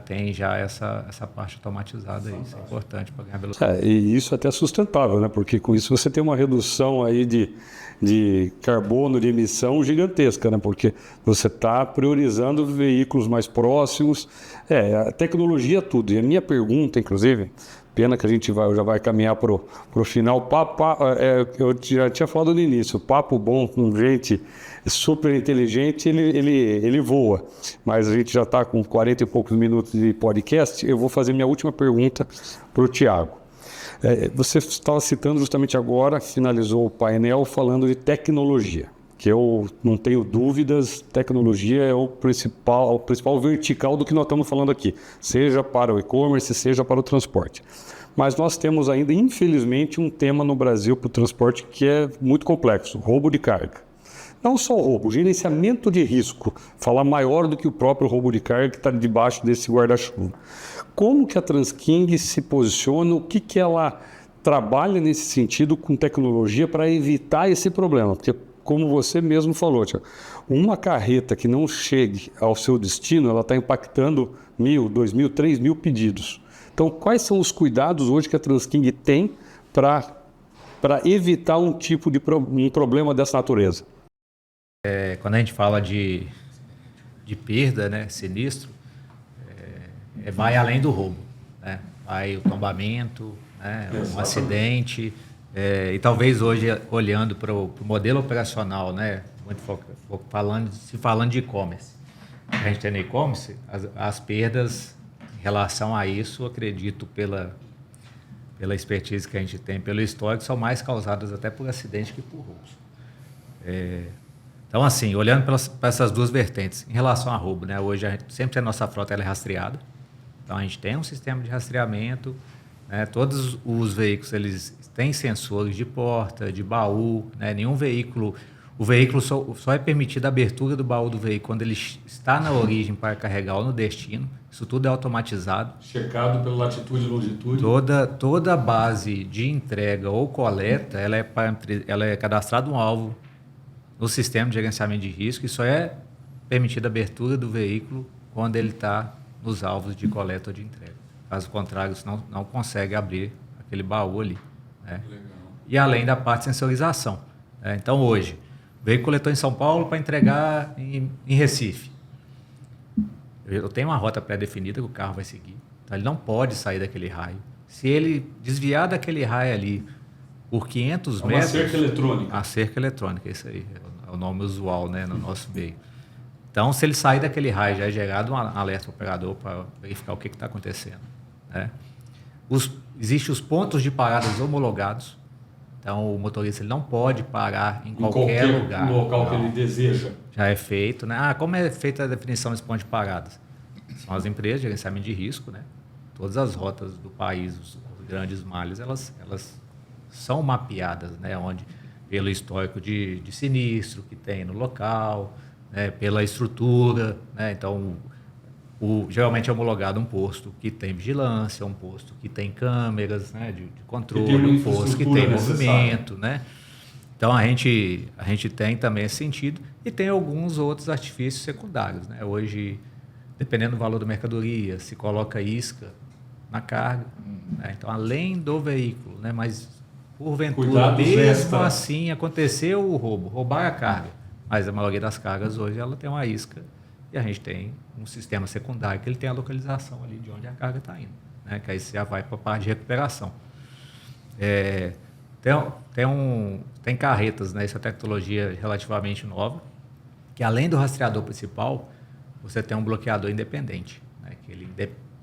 [SPEAKER 5] tem essa parte automatizada aí, isso é importante para ganhar velocidade.
[SPEAKER 1] E isso até é sustentável, né? Porque com isso você tem uma redução aí de carbono, de emissão gigantesca, né? Porque você está priorizando veículos mais próximos. A tecnologia é tudo. E a minha pergunta, inclusive, pena que a gente já vai caminhar para o final. Eu já tinha falado no início, papo bom com gente super inteligente, ele voa. Mas a gente já está com 40 e poucos minutos de podcast. Eu vou fazer minha última pergunta para o Thiago. Você estava citando justamente agora, finalizou o painel falando de tecnologia, que eu não tenho dúvidas, tecnologia é o principal vertical do que nós estamos falando aqui, seja para o e-commerce, seja para o transporte. Mas nós temos ainda, infelizmente, um tema no Brasil para o transporte que é muito complexo, roubo de carga. Não só roubo, gerenciamento de risco, falar maior do que o próprio roubo de carga que está debaixo desse guarda-chuva. Como que a Transking se posiciona, o que ela trabalha nesse sentido com tecnologia para evitar esse problema? Porque, como você mesmo falou, Thiago, uma carreta que não chegue ao seu destino, ela está impactando 1.000, 2.000, 3.000 pedidos. Então, quais são os cuidados hoje que a Transking tem para evitar um tipo de um problema dessa natureza?
[SPEAKER 5] Quando a gente fala de perda, né, sinistro, vai além do roubo, né? Vai o tombamento, né, um acidente, e talvez hoje, olhando para o modelo operacional, né, muito falando de e-commerce, a gente tem no e-commerce, as perdas em relação a isso, acredito, pela expertise que a gente tem, pelo histórico, são mais causadas até por acidente que por roubos. Então, assim, olhando para essas duas vertentes, em relação a roubo, né? Hoje, sempre a nossa frota ela é rastreada. Então, a gente tem um sistema de rastreamento, né? Todos os veículos eles têm sensores de porta, de baú, né? Nenhum veículo... O veículo só é permitida a abertura do baú do veículo quando ele está na origem para carregar ou no destino. Isso tudo é automatizado.
[SPEAKER 1] Checado pela latitude e longitude.
[SPEAKER 5] Toda base de entrega ou coleta, ela é cadastrada um alvo no sistema de gerenciamento de risco e só é permitida a abertura do veículo quando ele está nos alvos de coleta ou de entrega. Caso contrário, você não consegue abrir aquele baú ali. Né? E além da parte de sensorização. Então, hoje, o veículo coletou em São Paulo para entregar em Recife. Eu tenho uma rota pré-definida que o carro vai seguir. Então, ele não pode sair daquele raio. Se ele desviar daquele raio ali por 500 metros...
[SPEAKER 1] Uma cerca eletrônica.
[SPEAKER 5] A cerca eletrônica, isso aí. É o nome usual, né, no nosso meio. Então, se ele sair daquele raio, já é gerado um alerta ao operador para verificar o que está acontecendo. Né? Existem os pontos de paradas homologados. Então, o motorista ele não pode parar em qualquer lugar.
[SPEAKER 1] No local que ele deseja.
[SPEAKER 5] Já é feito, né? Como é feita a definição desse ponto de paradas? São as empresas de gerenciamento de risco, né? Todas as rotas do país, os grandes malhas, elas são mapeadas, né? Onde, pelo histórico de sinistro que tem no local, né? Pela estrutura, né? Então, geralmente é homologado um posto que tem vigilância, um posto que tem câmeras, né, de controle, um posto que tem movimento, né? Então a gente tem também esse sentido e tem alguns outros artifícios secundários, né? Hoje, dependendo do valor da mercadoria, se coloca isca na carga, né? Então além do veículo, né, mas porventura mesmo assim aconteceu o roubo, roubar a carga, mas a maioria das cargas hoje ela tem uma isca. E a gente tem um sistema secundário que ele tem a localização ali de onde a carga está indo, né? Que aí você já vai para a parte de recuperação. Tem carretas, né? Essa tecnologia relativamente nova, que além do rastreador principal, você tem um bloqueador independente, né? Que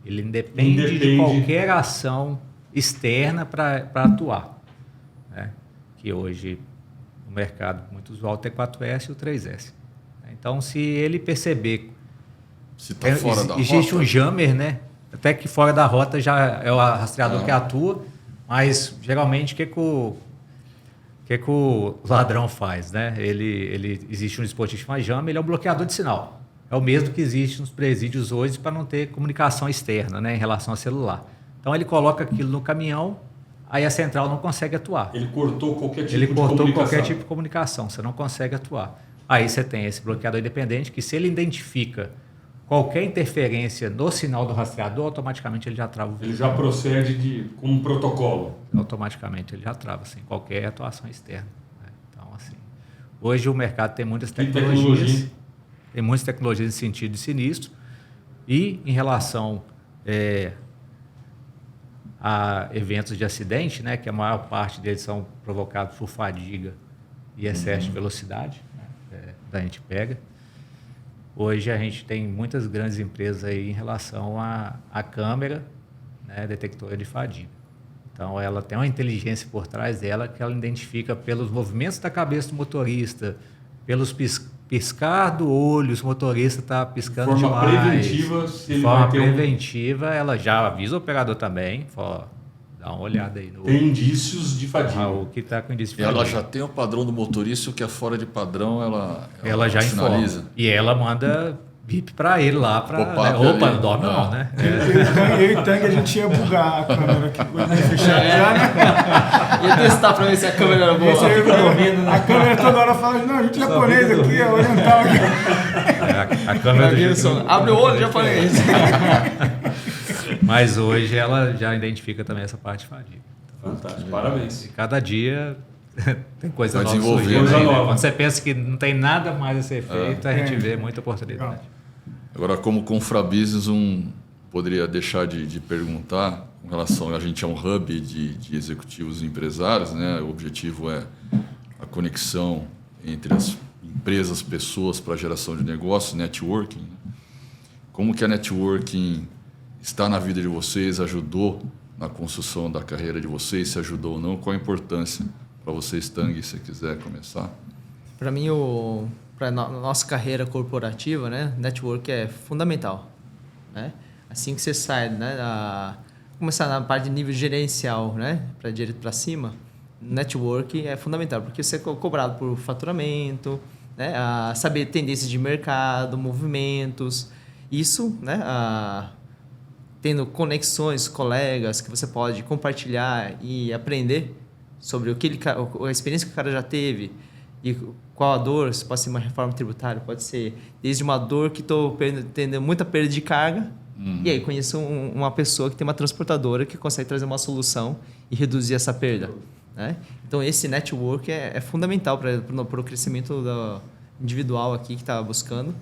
[SPEAKER 5] ele independe de qualquer ação externa para atuar, né? Que hoje no mercado muito usual o T4S e o 3S. Então, se ele perceber
[SPEAKER 3] se tá fora da
[SPEAKER 5] existe
[SPEAKER 3] rota,
[SPEAKER 5] um jammer, né? Até que fora da rota já é o rastreador que atua, mas geralmente o que o ladrão faz, né? Existe um dispositivo chamado jammer, ele é um bloqueador de sinal. É o mesmo que existe nos presídios hoje para não ter comunicação externa, né, em relação ao celular. Então ele coloca aquilo no caminhão, aí a central não consegue atuar.
[SPEAKER 1] Ele cortou qualquer tipo de comunicação.
[SPEAKER 5] Você não consegue atuar. Aí você tem esse bloqueador independente que, se ele identifica qualquer interferência no sinal do rastreador, automaticamente ele já trava o veículo.
[SPEAKER 1] Ele já procede com um protocolo.
[SPEAKER 5] Automaticamente ele já trava, sem qualquer atuação externa. Né? Então, assim, hoje o mercado tem muitas tecnologias. Tem muitas tecnologias nesse sentido de sinistro. E em relação a eventos de acidente, né, que a maior parte deles são provocados por fadiga e excesso de velocidade, a gente pega. Hoje a gente tem muitas grandes empresas aí em relação à câmera, né, detectora de fadiga. Então ela tem uma inteligência por trás dela que ela identifica pelos movimentos da cabeça do motorista, pelos piscar do olho, se o motorista está piscando demais. De forma preventiva, ela já avisa o operador também, fala, dá uma olhada aí.
[SPEAKER 1] Tem indícios de fadiga.
[SPEAKER 5] O que está com indício de fadiga.
[SPEAKER 3] Ela já tem o padrão do motorista, o que é fora de padrão, ela
[SPEAKER 5] já
[SPEAKER 3] sinaliza.
[SPEAKER 5] Informa. E ela manda bip para ele lá, para opa, não dorme não, né?
[SPEAKER 4] Eu e Tang, a gente ia bugar a câmera aqui, fechar já, né?
[SPEAKER 2] Ia testar para ver se a câmera era boa.
[SPEAKER 4] A câmera toda hora fala, não, a gente é japonês aqui, é oriental aqui.
[SPEAKER 5] A câmera
[SPEAKER 2] abre o olho, japonês.
[SPEAKER 5] Mas hoje ela já identifica também essa parte de fadiga.
[SPEAKER 1] Fantástico, parabéns.
[SPEAKER 5] E cada dia tem coisa
[SPEAKER 3] vai
[SPEAKER 5] nova
[SPEAKER 3] surgindo.
[SPEAKER 5] Né? Quando você pensa que não tem nada mais a ser feito, a gente vê muita oportunidade.
[SPEAKER 3] Agora, como Confrabusiness, poderia deixar de perguntar com relação... A gente é um hub de executivos e empresários, né? O objetivo é a conexão entre as empresas, pessoas para geração de negócio, networking. Como que a networking está na vida de vocês, ajudou na construção da carreira de vocês, se ajudou ou não? Qual a importância para vocês, Tang, se você quiser começar?
[SPEAKER 2] Para mim, o para nossa carreira corporativa, né, network é fundamental, né? Assim que você sai, né, começar na parte de nível gerencial, né, para direito para cima, network é fundamental, porque você é cobrado por faturamento, né, saber tendências de mercado, movimentos, isso, né, tendo conexões, colegas que você pode compartilhar e aprender sobre a experiência que o cara já teve e qual a dor, se pode ser uma reforma tributária, pode ser desde uma dor que estou tendo muita perda de carga, e aí conheço uma pessoa que tem uma transportadora que consegue trazer uma solução e reduzir essa perda, né? Então, esse network é fundamental para o crescimento individual aqui que está buscando.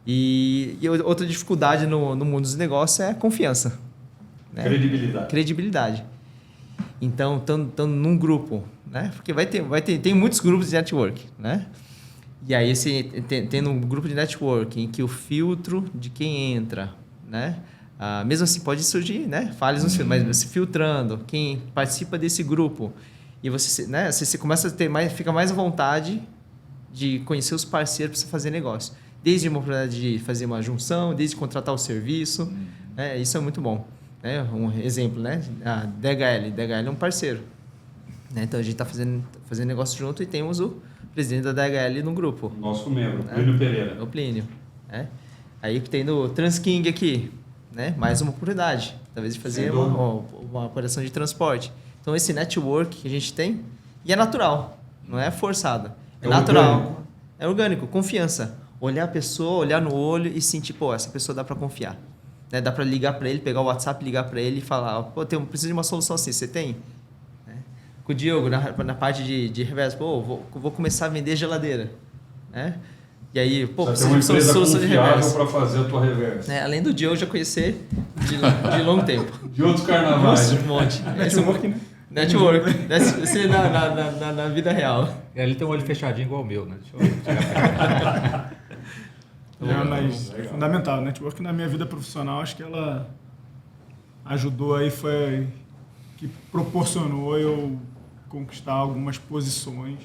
[SPEAKER 2] E outra dificuldade no mundo dos negócios é a confiança, né? Credibilidade. Então, estando num grupo, né? Porque tem muitos grupos de network, né? E aí, tendo um grupo de network em que o filtro de quem entra, né? Mesmo assim, pode surgir, né, falhas no filtro, mas você filtrando quem participa desse grupo e você, né, você começa a ter fica mais à vontade de conhecer os parceiros para você fazer negócio. Desde uma oportunidade de fazer uma junção, desde contratar o serviço, né, isso é muito bom. Né? Um exemplo, né, a DHL é um parceiro. Né? Então, a gente está fazendo negócio junto e temos o presidente da DHL no grupo.
[SPEAKER 1] Nosso membro,
[SPEAKER 2] né?
[SPEAKER 1] Plínio Pereira.
[SPEAKER 2] O Plínio. Né? Aí tem no TransKing aqui, né? Mais uma oportunidade, talvez de fazer uma operação de transporte. Então, esse network que a gente tem, e é natural, não é forçado. É natural. Orgânico. É orgânico, confiança. Olhar a pessoa, olhar no olho e sentir, pô, essa pessoa dá para confiar. Né? Dá para ligar para ele, pegar o WhatsApp, ligar para ele e falar, pô, preciso de uma solução assim, você tem? Né? Com o Diogo, na parte de reverso, pô, vou começar a vender geladeira. Né? E aí, pô,
[SPEAKER 1] você tem uma empresa confiável para fazer a tua reversa.
[SPEAKER 2] Além do Diogo, já conhecer de longo tempo.
[SPEAKER 1] De outros carnavais.
[SPEAKER 2] Um monte.
[SPEAKER 4] Network, né?
[SPEAKER 2] Network. Esse na vida real.
[SPEAKER 5] Ele tem um olho fechadinho igual o meu, né? Deixa eu chegar
[SPEAKER 4] mas é fundamental. Network na minha vida profissional, acho que ela ajudou aí, foi que proporcionou eu conquistar algumas posições.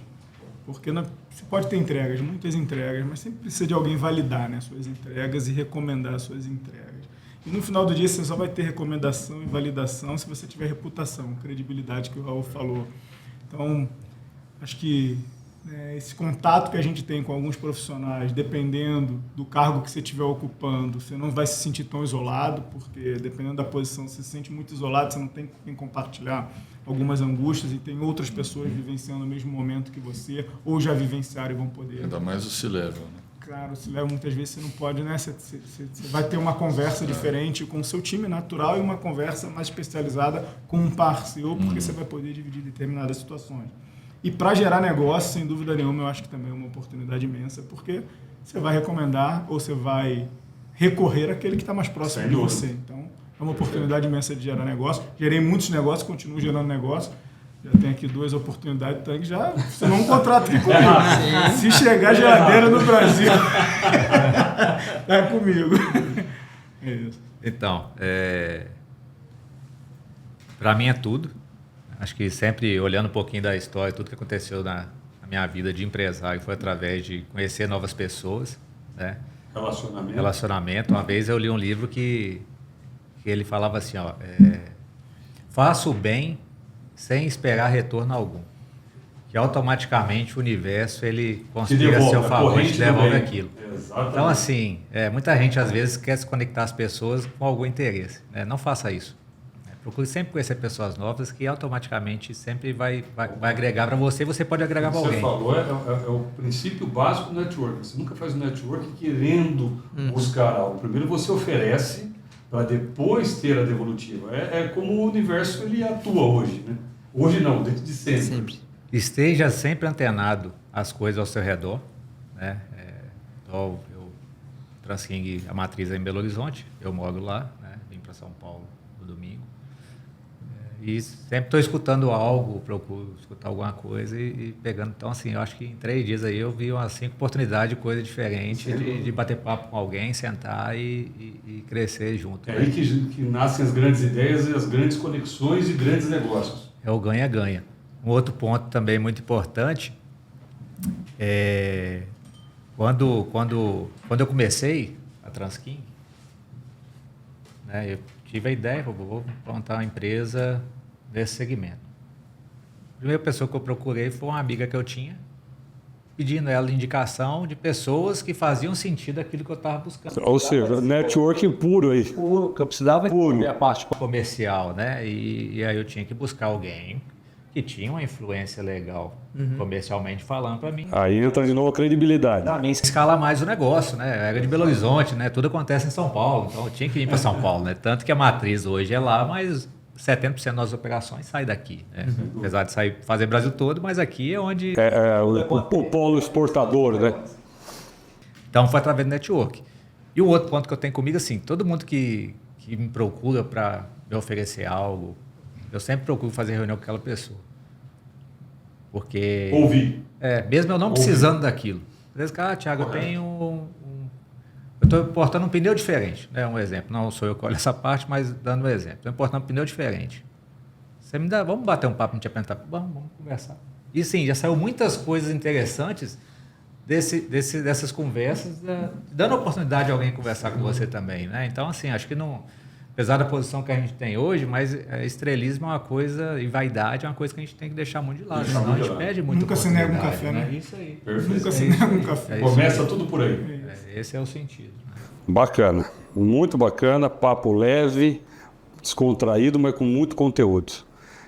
[SPEAKER 4] Porque você pode ter entregas, muitas entregas, mas sempre precisa de alguém validar, né, suas entregas e recomendar suas entregas. E no final do dia você só vai ter recomendação e validação se você tiver reputação, credibilidade que o Raul falou. Então, acho que esse contato que a gente tem com alguns profissionais, dependendo do cargo que você estiver ocupando, você não vai se sentir tão isolado, porque dependendo da posição você se sente muito isolado, você não tem com quem compartilhar algumas angústias e tem outras pessoas vivenciando o mesmo momento que você, ou já vivenciaram e vão poder.
[SPEAKER 3] Ainda mais o C-Level, né?
[SPEAKER 4] Claro, o C-Level muitas vezes você não pode, né? Você vai ter uma conversa diferente com o seu time natural e uma conversa mais especializada com um parceiro, porque você vai poder dividir determinadas situações. E para gerar negócio, sem dúvida nenhuma, eu acho que também é uma oportunidade imensa, porque você vai recomendar ou você vai recorrer àquele que está mais próximo de você. Então, é uma oportunidade imensa de gerar negócio. Gerei muitos negócios, continuo gerando negócio. Já tenho aqui 2 oportunidades, então já assinou um contrato aqui comigo. Se chegar geladeira no Brasil, tá comigo. É isso.
[SPEAKER 5] Então, para mim é tudo. Acho que sempre olhando um pouquinho da história, tudo que aconteceu na minha vida de empresário foi através de conhecer novas pessoas, né? Relacionamento. Uma vez eu li um livro que ele falava assim, faça o bem sem esperar retorno algum. Que automaticamente o universo ele conspira a seu favor e te devolve aquilo. Exatamente. Então, assim, muita gente às vezes quer se conectar às pessoas com algum interesse. Né? Não faça isso. Procure sempre conhecer pessoas novas que automaticamente sempre vai agregar para você e você pode agregar para alguém.
[SPEAKER 1] Você falou, é o princípio básico do network. Você nunca faz um network querendo buscar algo. Primeiro você oferece para depois ter a devolutiva. É como o universo ele atua hoje. Né? Hoje não, desde sempre.
[SPEAKER 5] Esteja sempre antenado às coisas ao seu redor. Né? TransKing, a matriz é em Belo Horizonte, eu moro lá, né? Vim para São Paulo no domingo. E sempre estou escutando algo, procuro escutar alguma coisa e pegando. Então, assim, eu acho que em 3 dias aí eu vi umas 5 oportunidades de coisa diferente, de bater papo com alguém, sentar e crescer junto.
[SPEAKER 1] É aí que nascem as grandes ideias e as grandes conexões e grandes negócios.
[SPEAKER 5] É o ganha-ganha. Um outro ponto também muito importante é Quando eu comecei a Transking, né, eu tive a ideia, vou montar uma empresa desse segmento. A primeira pessoa que eu procurei foi uma amiga que eu tinha, pedindo ela indicação de pessoas que faziam sentido aquilo que eu estava buscando.
[SPEAKER 1] Ou seja, networking puro aí.
[SPEAKER 6] O que eu precisava é a parte
[SPEAKER 5] Comercial, né? E aí eu tinha que buscar alguém que tinha uma influência legal, comercialmente falando para mim.
[SPEAKER 1] Aí entra de novo a credibilidade.
[SPEAKER 5] Também escala mais o negócio, né? Eu era de Belo Horizonte, né? Tudo acontece em São Paulo, então eu tinha que ir para São Paulo, né? Tanto que a matriz hoje é lá, mas 70% das nossas operações saem daqui, né? Apesar de sair fazer Brasil todo, mas aqui é onde...
[SPEAKER 1] O polo exportador, né?
[SPEAKER 5] Então foi através do network. E o outro ponto que eu tenho comigo, assim, todo mundo que me procura para me oferecer algo, eu sempre procuro fazer reunião com aquela pessoa. Porque...
[SPEAKER 1] Ouvir.
[SPEAKER 5] Mesmo eu não precisando daquilo. Às vezes, Thiago, eu tenho eu estou importando um pneu diferente, né? Um exemplo. Não sou eu que olho essa parte, mas dando um exemplo. Estou importando um pneu diferente. Você me dá, vamos bater um papo, me te apresentar. Vamos conversar. E sim, já saiu muitas coisas interessantes dessas conversas, dando a oportunidade de alguém conversar com você também, né? Então, assim, acho que não... Apesar da posição que a gente tem hoje, mas estrelismo é uma coisa, e vaidade é uma coisa que a gente tem que deixar muito de lado. Senão a gente perde muito.
[SPEAKER 4] Nunca se nega um café, né?
[SPEAKER 5] Isso aí.
[SPEAKER 4] Nunca se nega um café.
[SPEAKER 1] Começa tudo por aí.
[SPEAKER 5] Esse é o sentido.
[SPEAKER 1] Bacana. Muito bacana. Papo leve, descontraído, mas com muito conteúdo.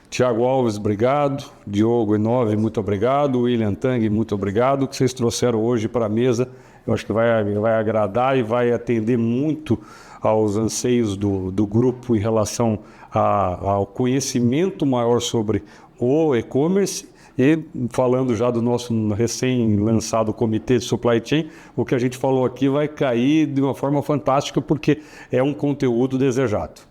[SPEAKER 1] Tiago Alves, obrigado. Diogo Inove, muito obrigado. William Tang, muito obrigado. O que vocês trouxeram hoje para a mesa, eu acho que vai agradar e vai atender muito aos anseios do grupo em relação ao conhecimento maior sobre o e-commerce e falando já do nosso recém-lançado Comitê de Supply Chain, o que a gente falou aqui vai cair de uma forma fantástica porque é um conteúdo desejado.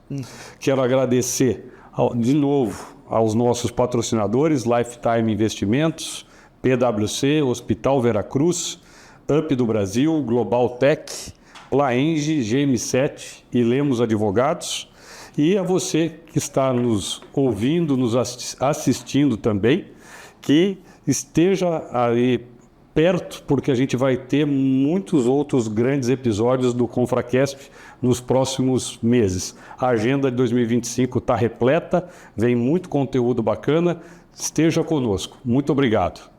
[SPEAKER 1] Quero agradecer de novo aos nossos patrocinadores, Lifetime Investimentos, PwC, Hospital Veracruz, Up do Brasil, Global Tech, Laenge, GM7 e Lemos Advogados. E a você que está nos ouvindo, nos assistindo também, que esteja aí perto, porque a gente vai ter muitos outros grandes episódios do ConfraCast nos próximos meses. A agenda de 2025 está repleta, vem muito conteúdo bacana. Esteja conosco. Muito obrigado.